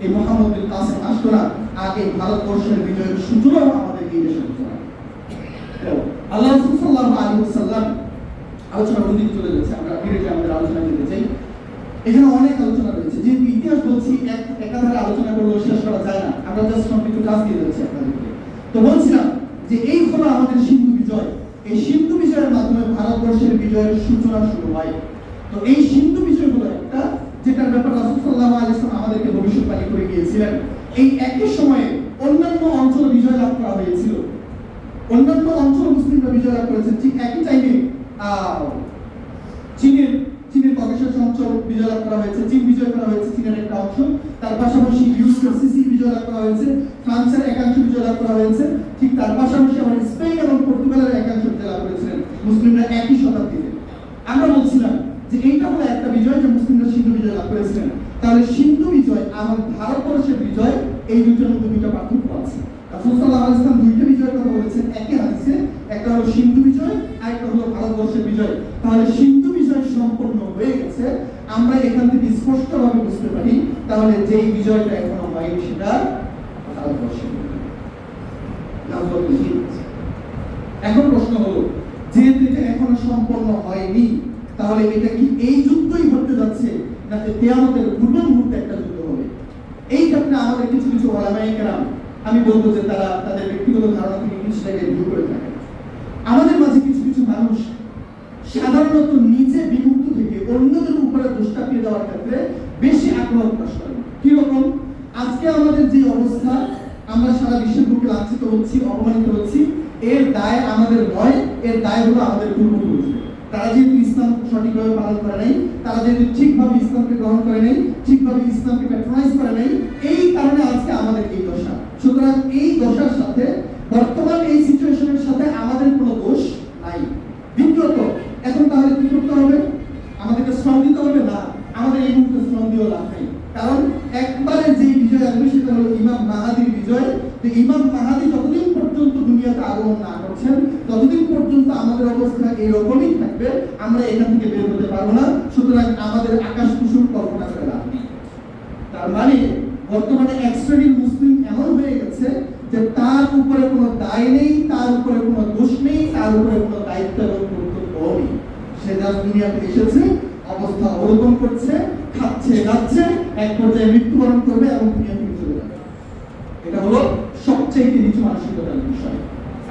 এই মুহাম্মদ বিন কাসিম আসতো না, আগে ভারতবর্ষের বিজয়ের সূচনাও আমাদের এই দেশে হতো না। আল্লাহ রাসূল সাল্লাল্লাহু আলাইহি ওয়াসাল্লাম আলোচনা বন্দি চলে যাচ্ছে, আমরা ফিরে আমাদের আলোচনা করতে চাই। এখানে অনেক আলোচনা রয়েছে, যে ইতিহাস বলছি একাধারে আলোচনা করলেও শেষ করা যায় না, আমরা জাস্ট সংক্ষিপ্ত ক্লাস দিয়ে যাচ্ছি আপনাদেরকে। তো বলছিলাম যে এই হলো আমাদের সিন্ধু বিজয়, এই সিন্ধু বিজয়ের মাধ্যমে ভারতবর্ষের বিজয়ের সূচনা শুরু হয়। তো এই সিন্ধু বিজয় হলো একটা, যেটার ব্যাপারে রাসূল সাল্লাল্লাহু আলাইহি ওয়াসাল্লাম আমাদেরকে ভবিষ্যৎবাণী করে গিয়েছিলেন। এই একই সময়ে অন্যান্য অঞ্চল বিজয় লাভ করা হয়েছিল, অন্যান্য অঞ্চল মুসলিমরা বিজয় লাভ করেছেন। ঠিক একই টাইমে চীনের ককেশাস অঞ্চল বিজয় লাভ করা হয়েছে, চীন বিজয় করা হয়েছে চীনের একটা অংশ, তার পাশাপাশি ইউরোপের সিসিলি বিজয় লাভ করা হয়েছে, ফ্রান্সের একাংশ বিজয় লাভ করা হয়েছে, ঠিক তার পাশাপাশি আবার স্পেন এবং পর্তুগালের একাংশ বিজয় লাভ করেছিলেন মুসলিমরা একই শতাব্দীতে। আমরা বলছিলাম যে এইটা হলো একটা বিজয় যে মুসলিমরা সিন্ধু বিজয় লাভ করেছিলেন। তাহলে সিন্ধু বিজয় আর ভারতবর্ষের বিজয়, এই দুইটার মধ্যে দুইটা পার্থক্য আছে। রাসূল সাল্লাল্লাহু আলাইহি ওয়াসাল্লাম দুইটা বিজয়ের কথা বলেছেন একই হাদিসে, একটা হলো সিন্ধু বিজয় আর একটা হলো ভারতবর্ষের বিজয়। তাহলে সিন্ধু বিজয় সম্পূর্ণ হয়ে গেছে, আমরা এখান থেকে স্পষ্টভাবে বুঝতে পারি তাহলে যেই বিজয়টা এখনো হয়নি সেটা ভারতবর্ষের। এখন প্রশ্ন হলো, যেহেতু এটা এখনো সম্পন্ন হয়নি, তাহলে এটা কি এই যুদ্ধই ঘটতে যাচ্ছে নাকি কিয়ামতের পূর্ব মুহূর্তে একটা যুদ্ধ হবে? এই ক্ষেত্রে আমাদের কিছু কিছু ওলামায়ে কেরাম, আমি বলবো যে তারা তাদের ব্যক্তিগত ধারণা থেকে কিছুটাকে ভুল করে থাকে। আমাদের মাঝে কিছু কিছু মানুষ সাধারণত নিজে বিমুক্ত থেকে অন্যদের উপরে দোষ চাপিয়ে দেওয়ার ক্ষেত্রে বেশি আগ্রহ প্রকাশ করে। কিরকম? আজকে আমাদের যে অবস্থা, আমরা সারা বিশ্বের বুকে লাঞ্ছিত হচ্ছি, অপমানিত হচ্ছি, এর দায় আমাদের নয়, এর দায় হলো আমাদের পূর্বপুরুষদের। তারা যেহেতু ইসলাম সঠিকভাবে পালন করে নাই, তারা যেহেতু ঠিকভাবে ইসলামকে গ্রহণ করে নাই, ঠিকভাবে ইসলামকে প্যাট্রোনাইজ করে নাই, এই কারণে আজকে আমাদের এই দশা। সুতরাং এই দশার সাথে, বর্তমান এই সিচুয়েশনের সাথে আমাদের কোনো দোষ নাই। দ্বিতীয়ত, এখন তাহলে কি করতে হবে? আমাদেরকে শ্রম দিতে হবে না, আমাদের এই মুহূর্তে শ্রম দিয়েও লাভ নেই। কারণ একবারে যে বিজয় আসবে সেটা হলো ইমাম মাহাদির বিজয়। তো ইমাম মাহাদি যতদিন পর্যন্ত দুনিয়াতে আগমন না করছেন, ততদিন পর্যন্ত আমাদের অবস্থা এরকমই থাকবে, আমরা এখান থেকে বের হতে পারবো না। সুতরাং আমাদের আকাশ কুসুম কল্পনা করে লাভ নেই। তার মানে বর্তমানে এক শ্রেণীর মুসলিম এমন হয়ে গেছে যে তার উপরে কোনো দায় নেই, তার উপরে কোনো দোষ নেই, তার উপরে কোনো দায়িত্ব এবং কর্তব্য নেই। সে যার দুনিয়াতে এসেছে, অবস্থা অবলম্বন করছে, খাচ্ছে যাচ্ছে, এক পর্যায়ে মৃত্যুবরণ করবে এবং দুনিয়া থেকে চলে যাবে। এটা হলো সবচেয়ে নিচু মানসিকতার বিষয়।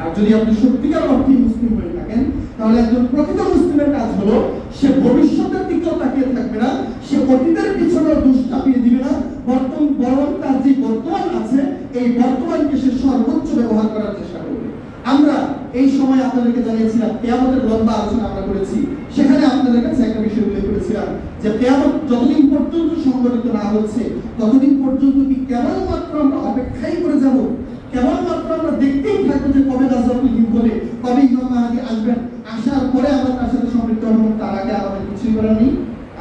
আর যদি আপনি সত্যিকার অর্থে মুসলিম হয়ে থাকেন, তাহলে একজন প্রকৃত মুসলিমের কাজ হলো সে ভবিষ্যতের দিকেও তাকিয়ে থাকবে না, সে অতীতের পিছনেও দোষ চাপিয়ে দিবে না, বরং তার যে বর্তমান আছে, এই বর্তমানকে সে সর্বোচ্চ ব্যবহার করার চেষ্টা করবে। আমরা এই সময় আপনাদেরকে জানিয়েছিলাম, কিয়ামতের লম্বা আলোচনা আমরা করেছি। সেখানে আপনাদের কাছে একটা বিষয় উল্লেখ করেছিলাম যে কিয়ামত যতদিন পর্যন্ত সংঘটিত না হচ্ছে, ততদিন পর্যন্ত কি কেবলমাত্র আমরা অপেক্ষাই করে যাব? কেবলমাত্র আমরা দেখতেই থাকবো যে কবে গাজওয়াতুল হিন্দ হবে, কবে ইমাম মাহদী আসবেন, আসার পরে আমরা তার সাথে সম্পৃক্ত হব, তার আগে আমাদের কিছুই করার নেই?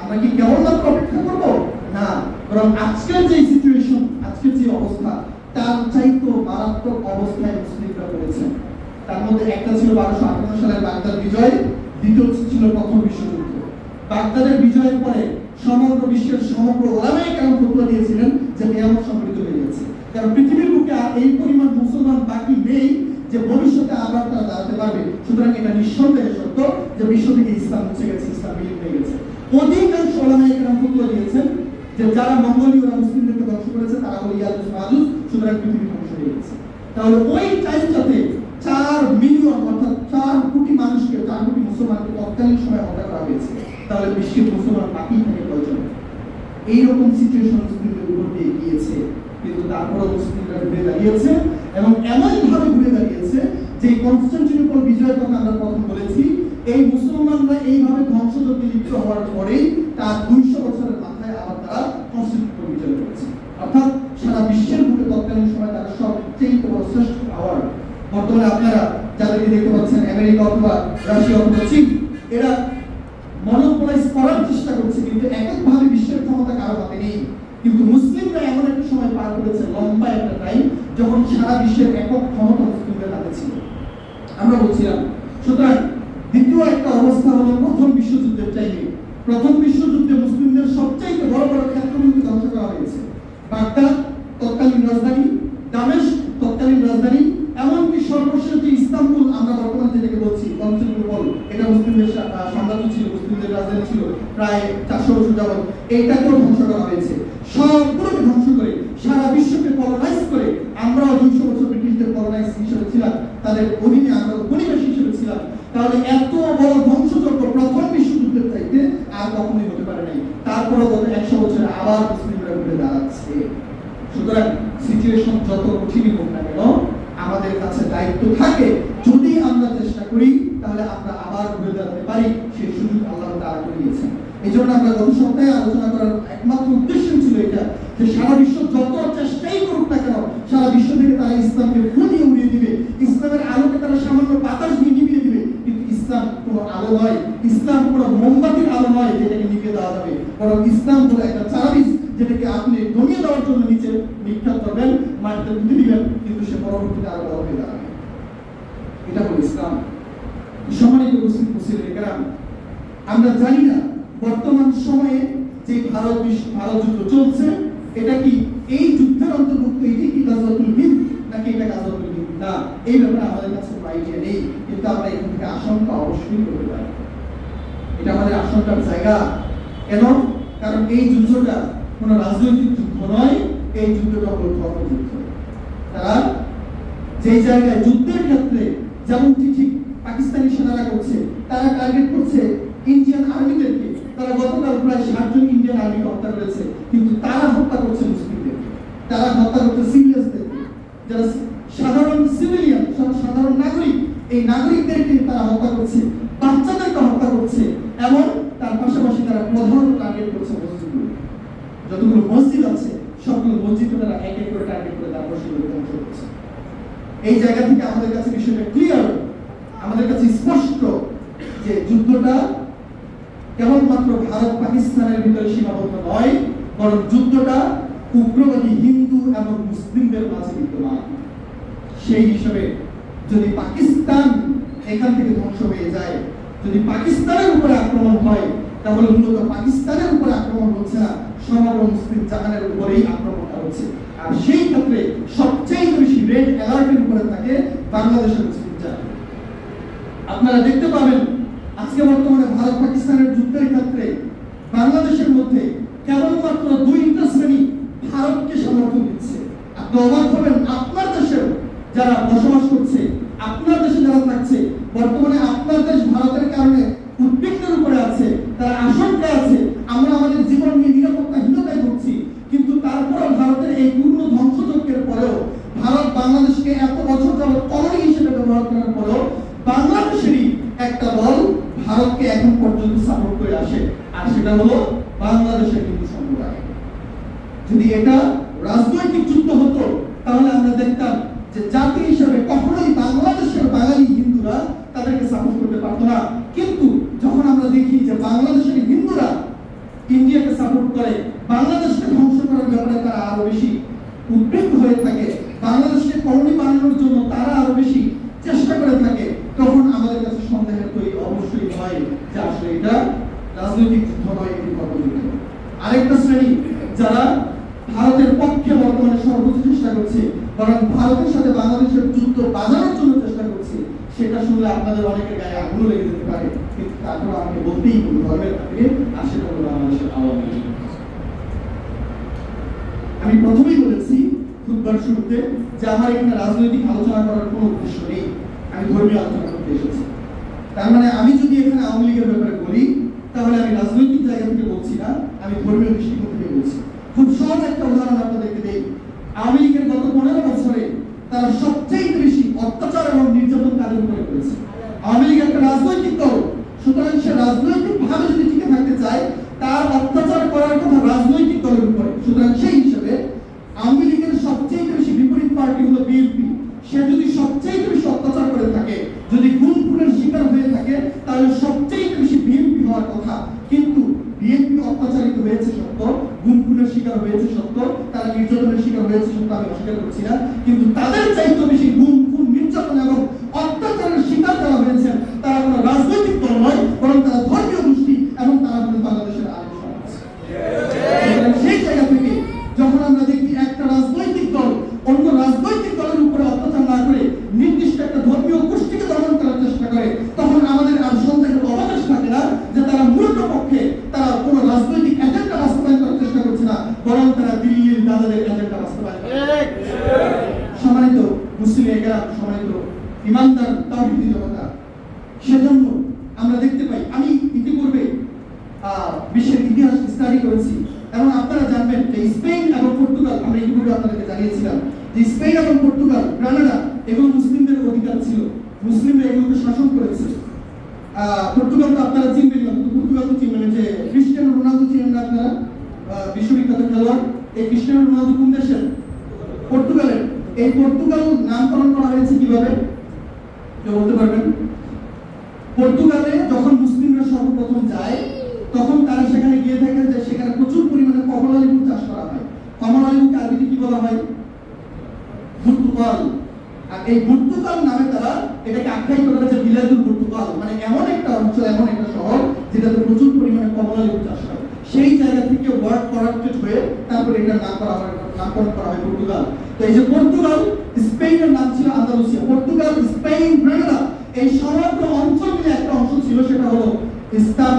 আমরা কি কেবলমাত্র অপেক্ষা করবো? না, বরং আজকের যে সিচুয়েশন, আজকের যে অবস্থা, তার চাইতে মারাত্মক অবস্থায় মুসলিমরা পড়েছে। তার মধ্যে একটা ছিল 1258 সালের বাগদাদ বিজয়, দ্বিতীয় ছিল প্রথম বিশ্বযুদ্ধ। বাগদাদের বিজয়ের পরে সমগ্র বিশ্বের সমগ্র ওলামায়ে কেরাম ফতোয়া দিয়েছিলেন যে কিয়ামত সংঘটিত হয়ে গেছে। কারণ পৃথিবীর বুকে আর এই পরিমাণ মুসলমান বাকি নেই যে ভবিষ্যতে আবার তারা দাঁড়াতে পারবে। সুতরাং এটা নিঃসন্দেহে সত্য যে বিশ্ব থেকে ইসলাম মুছে গেছে, ইসলাম বিলীন হয়ে গেছে। অধিকাংশ ওলামায়ে কেরাম ফতোয়া দিয়েছেন যে যারা মঙ্গোলীয়রা মুসলিমদেরকে ধ্বংস করেছে তারা হলো ইয়াজুজ মাজুজ, সুতরাং পৃথিবী ধ্বংস হয়ে গেছে। তাহলে ওই টাইমটাতে 4 মিলিয়ন অর্থাৎ 4 কোটি মানুষকে, 4 কোটি মুসলমানকে তৎকালীন সময় হত্যা করা হয়েছে। তাহলে বিশ্বের মুসলমান বাকি থাকে কয়জন? এইরকম সিচুয়েশন মুসলিমদের উপর দিয়ে গিয়েছে, কিন্তু তারপরে মুসলিমরা ঘুরে দাঁড়িয়েছে এবং এমনভাবে ঘুরে দাঁড়িয়েছে যে কনস্টান্টিনোপল বিজয়ের কথা আমরা প্রথম বলেছি, এই মুসলমানরা এইভাবে ধ্বংসযজ্ঞে লিপ্ত হওয়ার পরেই তার 200 বছরের মাথায় আবার তারা কনস্টান্টিনোপল বিজয় করেছে। অর্থাৎ সারা বিশ্বের বুকে তৎকালীন সময় তারা সবচেয়ে বড় শ্রেষ্ঠ পাওয়ার। বর্তমানে আপনারা যাদেরকে দেখতে পাচ্ছেন, আমেরিকা অথবা রাশিয়া অথবা চীন, এরা মনোপলাইজ করার চেষ্টা করছে, কিন্তু এককভাবে বিশ্বের ক্ষমতা কারো হাতে নেই। কিন্তু মুসলিমরা এমন একটা সময় পার করেছে, লম্বা একটা টাইম, যখন সারা বিশ্বের একক ক্ষমতা মুসলিমদের হাতে ছিল। আমরা বলছিলাম, সুতরাং দ্বিতীয় একটা অবস্থা হলো প্রথম বিশ্বযুদ্ধের টাইমে। প্রথম বিশ্বযুদ্ধে মুসলিমদের সবচাইতে বড় বড় ক্ষেত্রগুলোকে ধ্বংস করা হয়েছে। বাগদাদ তৎকালীন রাজধানী, দামেস্ক তৎকালীন রাজধানী, এমনকি সর্বশেষ যে ইস্তাম্বুল আমরা বর্তমানে যেটাকে বলছি কনস্টান্টিনোপল, এটা মুসলিমদের সাম্রাজ্য ছিল, মুসলিমদের রাজধানী ছিল প্রায় 400 বছর যাবত, এইটাকেও ধ্বংস করা হয়েছে। সবগুলোকে ধ্বংস করে সারা বিশ্বকে কলোনাইজ করে, আমরাও 200 বছর ব্রিটিশদের কলোনাইজ হিসেবে ছিলাম, তাদের অধীনে আমরা উপনিবেশ হিসেবে ছিলাম। তাহলে এত বড় ধ্বংসযজ্ঞ প্রথম বিশ্বযুদ্ধের চাইতে আর কখনোই হতে পারে নাই। তারপরে গত 100 বছরে আবার মুসলিমরা ঘুরে দাঁড়াচ্ছে। সুতরাং সিচুয়েশন যত কঠিনই হোক না কেন, আমাদের কাছে দায়িত্ব থাকে, যদি আমরা চেষ্টা করি তাহলে আমরা আবার ঘুরে দাঁড়াতে পারি। সেই সুযোগ আল্লাহ তাআলা করে দিয়েছেন। এই জন্য আমরা গত সপ্তাহে আলোচনা করার একমাত্র উদ্দেশ্য ছিল এটা, যে সারা বিশ্ব যত চেষ্টাই করুক না কেন, সারা বিশ্ব থেকে তারা ইসলামকে ফুটিয়ে উড়িয়ে দিবে, ইসলামের আলোকে তারা সামান্য বাতাস দিয়ে নিভিয়ে দিবে, কিন্তু ইসলাম কোনো আলো নয়, ইসলাম কোনো মোমবাতির আলো নয় যেটাকে নিভিয়ে দেওয়া যাবে, বরং ইসলাম হলো একটা চারাবিজ যেটাকে আপনি দমিয়ে দেওয়ার জন্য নিচে নিক্ষেপ করবেন, মাটিতে পুঁতে দিবেন, কিন্তু সে পরবর্তীতে আরো বড় হয়ে দাঁড়াবে। এটা হলো ইসলাম। সম্মানিত মুসলিম কেরাম, আমরা জানি না বর্তমান সময়ে যে ভারত যুদ্ধ চলছে, এটা কি এই যুদ্ধের অন্তর্ভুক্ত, এটি কি গাজওয়াতুল হিন্দ নাকি এটা গাজওয়াতুল হিন্দ না, এই ব্যাপারে আমাদের কাছে কোনো আইডিয়া নেই, কিন্তু আমরা এখান থেকে আশঙ্কা অবশ্যই করতে পারি। এটা আমাদের আশঙ্কার জায়গা। কেন? কারণ এই যুদ্ধটা কোনো রাজনৈতিক যুদ্ধ নয়, এই যুদ্ধটা হলো ধর্মযুদ্ধ। তারা যে জায়গায় যুদ্ধের ক্ষেত্রে যেমনটি ঠিক পাকিস্তানি সেনারা করছে, তারা টার্গেট করছে ইন্ডিয়ান আর্মিদেরকে। তারা গতকাল প্রায় 60 জন ইন্ডিয়ান আর্মিকে হত্যা করেছে, কিন্তু তারা হত্যা করছে মুসলিমদেরকে, তারা হত্যা করছে সিভিলিয়ানদেরকে, যারা সাধারণ সিভিলিয়ান, সাধারণ নাগরিক, এই নাগরিকদেরকে তারা হত্যা করছে, বাচ্চাদেরকে হত্যা করছে। এবং তার পাশাপাশি তারা প্রধানত টার্গেট করছে মসজিদগুলো। যতগুলো মসজিদ আছে সবগুলো মসজিদকে তারা এক এক করে টার্গেট করে তারপর সেগুলো ধ্বংস করছে। এই জায়গা থেকে আমাদের কাছে বিষয়টা ক্লিয়ার, আমাদের কাছে স্পষ্ট যে যুদ্ধটা কেবলমাত্র ভারত পাকিস্তানের ভিতরে সীমাবদ্ধ নয়, বরং যুদ্ধটা উগ্রবাদী হিন্দু এবং মুসলিমদের মাঝে বিদ্যমান। সেই হিসাবে যদি পাকিস্তান এখান থেকে ধ্বংস হয়ে যায়, যদি পাকিস্তানের উপরে আক্রমণ হয়, তাহলে মূলত পাকিস্তানের উপরে আক্রমণ হচ্ছে না, সমগ্র মুসলিম জাহানের উপরেই আক্রমণটা হচ্ছে। আর সেই ক্ষেত্রে সবচেয়ে বেশি রেড অ্যালার্টের উপরে থাকে বাংলাদেশের মুসলিম জাতি। আপনারা দেখতে পাবেন আজকে বর্তমানে ভারত পাকিস্তানের যুদ্ধের ক্ষেত্রে বাংলাদেশের মধ্যে কেবলমাত্র 2টা শ্রেণী ভারতকে সমর্থন দিচ্ছে। আপনি অবাক হবেন, আপনার দেশেও যারা বসবাস করছে, আপনার দেশে যারা থাকছে, বর্তমানে আপনার দেশ ভারতের কারণে উদ্বিগ্নের উপরে আছে, তারা আশঙ্কা আছে, আমরা আমাদের জীবন নিয়ে নিরাপত্তাহীনতায় ভুগছি। কিন্তু তারপরেও ভারতের এই পূর্ণ ধ্বংসযজ্ঞের পরেও, ভারত বাংলাদেশকে এত বছর যাবৎ কলোনি হিসেবে ব্যবহার করার পরেও বাংলাদেশেরই একটা দল ভারতকে এখন পর্যন্ত সাপোর্ট করে আসে, আর সেটা হলো বাংলাদেশের হিন্দু সম্প্রদায়। যদি এটা রাজনৈতিক যুদ্ধ হতো, তাহলে আমরা দেখতাম যে জাতি হিসেবে কখনোই বাংলাদেশের বাঙালি হিন্দুরা তাদেরকে সাপোর্ট করতে পারতো না। কিন্তু যখন আমরা দেখি যে বাংলাদেশের হিন্দুরা ইন্ডিয়াকে সাপোর্ট করে, বাংলাদেশকে ধ্বংস করার ব্যাপারে তারা আরো বেশি উদ্বিগ্ন হয়ে থাকে, বাংলাদেশকে কলোনি বানানোর জন্য তারা আরো বেশি চেষ্টা করে থাকে, তখন আমাদের কাছে সন্দেহের তৈরি অবশ্যই হয় যে আসলে এটা রাজনৈতিক যুদ্ধ নয়, এটি ধর্মযুদ্ধ। আরেকটা শ্রেণী যারা ভারতের পক্ষে বর্তমানে সর্বোচ্চ চেষ্টা করছে, বরং ভারতের সাথে বাংলাদেশের যুদ্ধ বাজানোর জন্য চেষ্টা করছে, সেটা শুনলে আপনাদের অনেকের গায়ে আগুন লেগে যেতে পারে, কিন্তু তারপর আমাকে বলতেই হবে ধর্মের খাতিরে, আর সেটা হলো বাংলাদেশের আওয়ামী লীগ। আমি প্রথমেই বলেছি খুতবার শুরুতে যে আমার এখানে রাজনৈতিক আলোচনা করার কোনো উদ্দেশ্য নেই, আমি ধর্মীয় আলোচনা করতে এসেছি। তার মানে আমি যদি এখানে আওয়ামী লীগের ব্যাপারে বলি, তাহলে আমি রাজনৈতিক জায়গা থেকে বলছি না, আমি ধর্মীয় দৃষ্টিকোণ থেকে বলছি। খুব সহজ একটা উদাহরণ আপনাদেরকে দেই। আওয়ামী লীগের গত 15 বছরে তারা সবচেয়ে বেশি অত্যাচার এবং নির্যাতন কাদের উপরে করেছে। আওয়ামী লীগ একটা রাজনৈতিক দল, সুতরাং সে রাজনৈতিক ভাবে যদি টিকে থাকতে চায়, তার অত্যাচার করার কথা রাজনৈতিক দলের উপরে। সুতরাং সেই হিসেবে আওয়ামী লীগের সবচেয়ে বেশি বিপরীত পার্টি হলো বিএনপি। সে যদি সবচেয়ে বেশি অত্যাচার করে থাকে, যদি গুম খুনের শিকার হয়ে থাকে, তাহলে সবচেয়ে বেশি বিএনপি হওয়ার কথা। কিন্তু বিএনপি অত্যাচারিত হয়েছে সত্য, গুম খুনের শিকার হয়েছে সত্য, তারা নির্যাতনের শিকার হয়েছে সত্য, আমি অস্বীকার করছি না। কিন্তু তাদের চাইতে বেশি গুম খুন নির্যাতন এবং অত্যাচারের শিকার যারা হয়েছেন, তারা কোনো রাজনৈতিক দল নয়, বরং তারা ধর্মীয় গোষ্ঠী এবং তারা হল বাংলাদেশের আলেম সমাজ। সেই জায়গা থেকে যখন আমরা দেখি একটা রাজনৈতিক দল অন্য রাজনৈতিক দলের উপরে অত্যাচার না করে নির্দিষ্ট একটা ধর্মীয় গোষ্ঠীকে দমন করার চেষ্টা করে, তখন আমাদের আর সন্দেহের অবকাশ থাকে না যে তারা মূলত পক্ষে তারা কোনো রাজনৈতিক এজেন্ডা বাস্তবায়ন করার চেষ্টা করছে না, বরং তারা দিল্লির দাদাদের এজেন্ডা বাস্তবায়ন করে। সম্মানিত মুসলিম একেরাম, সম্মানিত ইমানদার তাওহীদি জনতা, সেজন্য আমরা দেখতে পাই, আমি ইতিপূর্বে বিশ্বের ইতিহাস স্টাডি করেছি এবং আপনারা জানবেন যে স্পেন এবং পর্তুগাল, আমরা ইতিপূর্বে আপনাদেরকে জানিয়েছিলাম যে স্পেন এবং পর্তুগাল, গ্রানাডা, এগুলো মুসলিমদের অধিকার ছিল, মুসলিমরা এগুলোকে শাসন করেছে। পর্তুগাল তো আপনারা চিনবেন, পর্তুগাল তো চিনবেন যে ক্রিস্টিয়ানো রোনালদো চিনেন না আপনারা, বিশ্ববিখ্যাত খেলোয়াড়। এই ক্রিস্টিয়ানো রোনালদো কোন দেশের? পর্তুগালের। এই পর্তুগাল নামকরণ করা হয়েছে কিভাবে কেউ বলতে পারবেন? পর্তুগালে যখন মুসলিমরা সর্বপ্রথম যায়, তখন তারা সেখানে গিয়ে দেখেন যে সেখানে প্রচুর পরিমাণে কমলা লেবু চাষ করা হয়। কমলা লেবুকে আরবিতে কি বলা হয়? পর্তুগাল। আর এই পর্তুগাল নামে তারা এটাকে আখ্যায়িত করে যে বিলাদুল পর্তুগাল, মানে এমন একটা অঞ্চল, এমন একটা শহর যেটাতে প্রচুর পরিমাণে কমলা লেবু চাষ হয়। সেই জায়গা থেকে ওয়ার্ড করাপ্টেড হয়ে তারপরে এটা নামকরণ করা হয় পর্তুগাল। তো এই যে পর্তুগাল, স্পেনের নাম ছিল আন্দালুসিয়া। পর্তুগাল, স্পেন, গ্রেনাডা, এই সমগ্র অঞ্চল মিলে একটা অংশ ছিল, সেটা হলো ইসলাম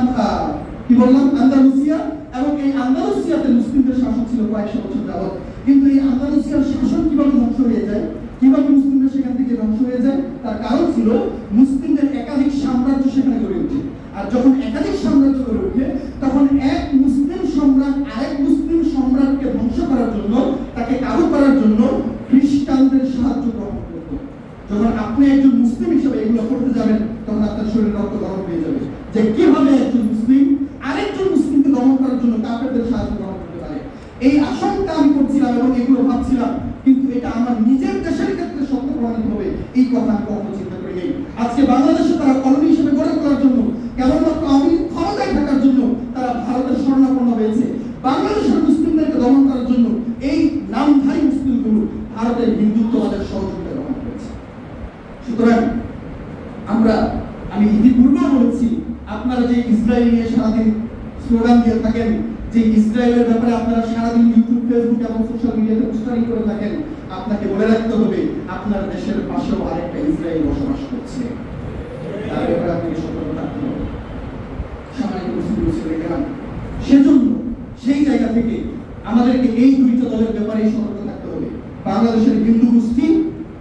কি বললাম আন্দালুসিয়া, এবং এই আন্দালুসিয়াতে মুসলিমদের শাসন ছিল কয়েকশো বছর যাবত। কিন্তু এই আন্দালুসিয়ার শাসন কিভাবে ধ্বংস হয়ে যায়, কিভাবে মুসলিমদের সেখান থেকে ধ্বংস হয়ে যায়, তার কারণ ছিল মুসলিমদের একাধিক সাম্রাজ্য সেখানে গড়ে ওঠে। আর যখন একাধিক সাম্রাজ্য গড়ে ওঠে, তখন এক মুসলিম সম্রাট আরেক মুসলিম সম্রাটকে ধ্বংস করার জন্য, তাকে কাবু করার জন্য খ্রিস্টানদের সাহায্য গ্রহণ করত। যখন আপনি একজন মুসলিম হিসেবে এগুলো করতে যাবেন, তখন আপনার শরীর রক্ত গরম হয়ে যাবে যে কিভাবে একজন মুসলিম আরেকজন মুসলিমকে দমন করার জন্য কাফেরদের সাহায্য গ্রহণ করতে পারে। এই আশঙ্কা আমি করছিলাম এবং এগুলো ভাবছিলাম, কিন্তু এটা আমার নিজের দেশের ক্ষেত্রে সত্য প্রমাণিত হবে এই কথা আমি কখনো চিন্তা করি নাই। আজকে বাংলাদেশে তারা কলোনি হিসেবে গড়ে তোলার জন্য, কেবলমাত্র আওয়ামী লীগ ক্ষমতায় থাকার জন্য তারা ভারতের শরণাপন্ন হয়েছে। বাংলাদেশের মুসলিমদেরকে দমন করার জন্য এই নামধারী মুসলিমগুলো ভারতের হিন্দুত্ববাদের সহযোগিতা গ্রহণ করেছে। সুতরাং আমি ইতিপূর্বেও বলেছি, আপনারা যে ইসরায়েল নিয়ে সারাদিন স্লোগান দিয়ে থাকেন, যে ইসরায়েলের ব্যাপারে আপনারা সারাদিন ইউটিউব, ফেসবুক এবং সোশ্যাল মিডিয়াতে পোস্টারিং করে থাকেন, আপনাকে বলে রাখতে হবে আপনার দেশের পাশেও আরেকটা ইসরায়েল বসবাস করছে। তার ব্যাপারে আপনাকে সতর্ক থাকতে হবে। সেজন্য সেই জায়গা থেকে আমাদেরকে এই দুইটা দলের ব্যাপারে সতর্ক থাকতে হবে। বাংলাদেশের হিন্দু গোষ্ঠী,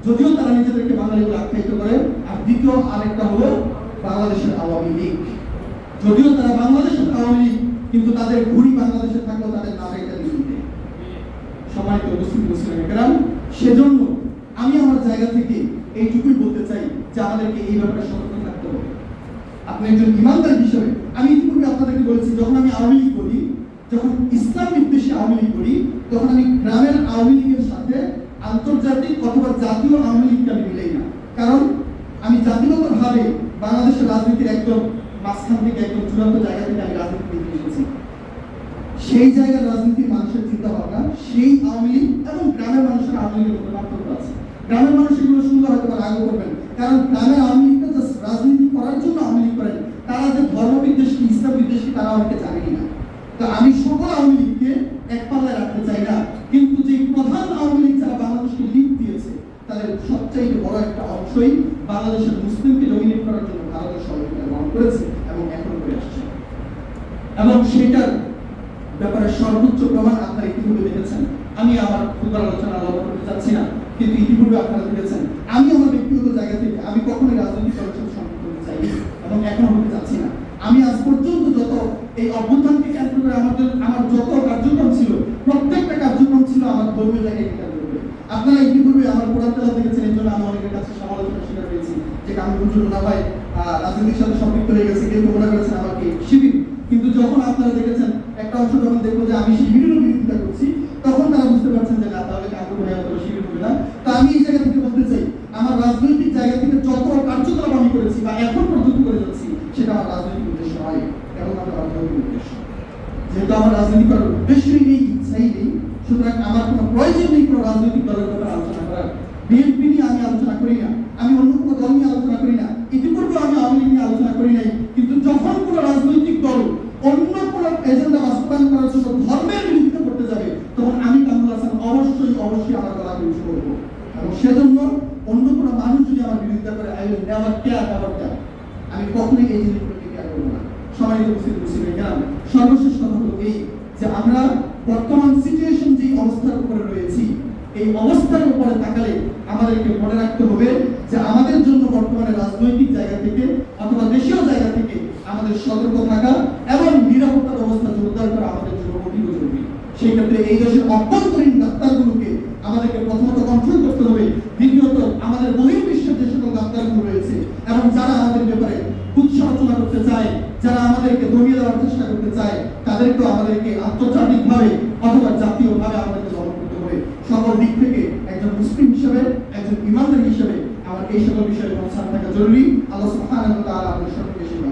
যদিও তারা নিজেদেরকে বাঙালি বলে আখ্যায়িত করে, আর দ্বিতীয় আরেকটা হলো বাংলাদেশের আওয়ামী লীগ। যদিও তারা বাংলাদেশের আওয়ামী লীগ, কিন্তু তাদের ঘুরি বাংলাদেশে থাকলেও তাদের নামে এটা লিখতে সম্মানিত উপস্থিত মুসলিম। সেজন্য আমি আমার জায়গা থেকে এইটুকুই বলতে চাই যে আমাদেরকে এই ব্যাপারে সতর্ক থাকতে হবে। আপনি একজন ইমানদার হিসেবে, আমি ইতিপূর্বে আপনাদেরকে বলেছি, যখন আমি আওয়ামী লীগ করি, যখন ইসলাম বিদ্বেষী আওয়ামী লীগ করি, তখন আমি গ্রামের আওয়ামী লীগের সাথে আন্তর্জাতিক অথবা জাতীয় আওয়ামী লীগকে আমি মিলাই না। কারণ আমি জাতিগতভাবে বাংলাদেশের রাজনীতির একদম মাঝখান থেকে, একদম চূড়ান্ত জায়গা থেকে আমি রাজনীতি দেখে এসেছি। সেই জায়গার রাজনীতির মানুষের চিন্তা ভাবনা, সেই আওয়ামী লীগ এবং গ্রামের মানুষের আওয়ামী লীগের মধ্যে পার্থক্য আছে। গ্রামের মানুষ এগুলো শুনলে হয়তো রাগ করবেন, কারণ গ্রামের আওয়ামী লীগটা জাস্ট রাজনীতি করার জন্য আওয়ামী লীগ করেন। তারা যে ধর্ম বিদ্বেষী, ইসলাম বিদ্বেষী, তারা অনেকে জানেনি না। তো আমি সকল আওয়ামী লীগকে এক পাল্লায় রাখতে চাই না, কিন্তু যে প্রধান আওয়ামী লীগ যারা বাংলাদেশকে লিড দিয়েছে, তাদের সবচাইতে বড় একটা অংশই বাংলাদেশের মুসলিমকে ডমিনেট করার জন্য ভারতের সহযোগিতা গ্রহণ করেছে এবং এখন করে আসছে। এবং সেটার ব্যাপারে সর্বোচ্চ প্রমাণ আপনারা ইতিপূর্বে দেখেছেন। আমি আমার খুববার আলোচনা আলাদা করতে চাচ্ছি না, কিন্তু ইতিপূর্বে আপনারা দেখেছেন আমি আমার ব্যক্তিগত জায়গা থেকে আমি কখনোই রাজনৈতিক দলের সাথে সম্পৃক্ত হতে চাইনি এবং এখনো হতে চাচ্ছি না। আমি আজ পর্যন্ত যত এই অভ্যুত্থানকে কেন্দ্র করে আমার যত কার্যক্রম ছিল, প্রত্যেকটা কার্যক্রম ছিল আমার ধর্মীয় জায়গায় কেন্দ্র করে। আপনারা ইতিপূর্বে আমার কোরআন তেলাওয়াত দেখেছেন, এই জন্য আমি অনেকের কাছে সমালোচনার শিকার হয়েছি যে কামরুল হুজুর না ভাই রাজনীতির সাথে সম্পৃক্ত হয়ে গেছে, কেউ মনে করেছেন আমাকে শিবির। কিন্তু যখন আপনারা দেখেছেন একটা অংশ যখন দেখবো যে আমি শিবিরেরও বিরোধিতা করছি, তখন তারা বুঝতে পারছেন যে না, তাহলে কামরুল ভাই হয়তো শিবির হবে না। তো আমি এই জায়গা থেকে বলতে চাই, আমার রাজনৈতিক জায়গা থেকে যত কার্যকলাপ আমি করেছি বা এখন পর্যন্ত করে যাচ্ছি, সেটা আমার রাজনৈতিক উদ্দেশ্য নয়, এবং আমার রাজনৈতিক উদ্দেশ্য। যেহেতু আমার রাজনীতি করার উদ্দেশ্যই নেই, ইচ্ছাই নেই, সুতরাং আমার কোনো প্রয়োজন নেই কোনো রাজনৈতিক দলের ব্যাপারে আলোচনা করার। বিএনপি নিয়ে আমি আলোচনা করি না, আমি অন্য কোনো দল নিয়ে আলোচনা করি না, ইতিপূর্বে আমি আওয়ামী লীগ নিয়ে আলোচনা করি নাই। কিন্তু যখন কোনো রাজনৈতিক দল অন্য কোনো এজেন্ডা বাস্তবায়ন করার জন্য ধর্মের বিরোধিতা করতে যাবে, তখন আমি কামরুল হাসান অবশ্যই আমার গলাকে উঁচু করবো। এবং সেজন্য অন্য কোনো মানুষ যদি আমার বিরোধিতা করে, আই উইল নেভার কেয়ার, আমি কখনোই এই জিনিসগুলোকে কেয়ার করবো না। সম্মানিত উপস্থিত মুসলিম, সর্বশেষ কথা হলো এই যে আমরা বর্তমান সিচুয়েশন যে অবস্থার উপরে রয়েছি, এই অবস্থার উপরে তাকালে আমাদেরকে মনে রাখতে হবে যে আমাদের জন্য বর্তমানে রাজনৈতিক জায়গা থেকে অথবা দেশীয় জায়গা থেকে আমাদের সতর্ক থাকা এবং নিরাপত্তা ব্যবস্থা জোরদার করা আমাদের জন্য অতীব জরুরি। সেই ক্ষেত্রে এই দেশের অভ্যন্তরীণ ডাক্তারগুলোকে আমাদেরকে প্রথমত কন্ট্রোল করতে হবে, দ্বিতীয়ত আমাদের বহির্বিশ্বের যে সকল ডাক্তারগুলো রয়েছে এবং যারা আমাদের ব্যাপারে কুৎসরচনা করতে চায়, যারা আমাদেরকে দমিয়ে দেওয়ার চেষ্টা করতে চায়, তাদেরকেও আমাদেরকে আন্তর্জাতিকভাবে অথবা জাতীয়ভাবে আমাদেরকে দমন করতে হবে। সকল দিক থেকে একজন মুসলিম হিসেবে, একজন ইমানদার হিসেবে আমার এই সকল বিষয়ে কনসার্ন থাকা জরুরি। আল্লাহ সুবহানাহু ওয়া তাআলা আমাদের সকলকে সেবা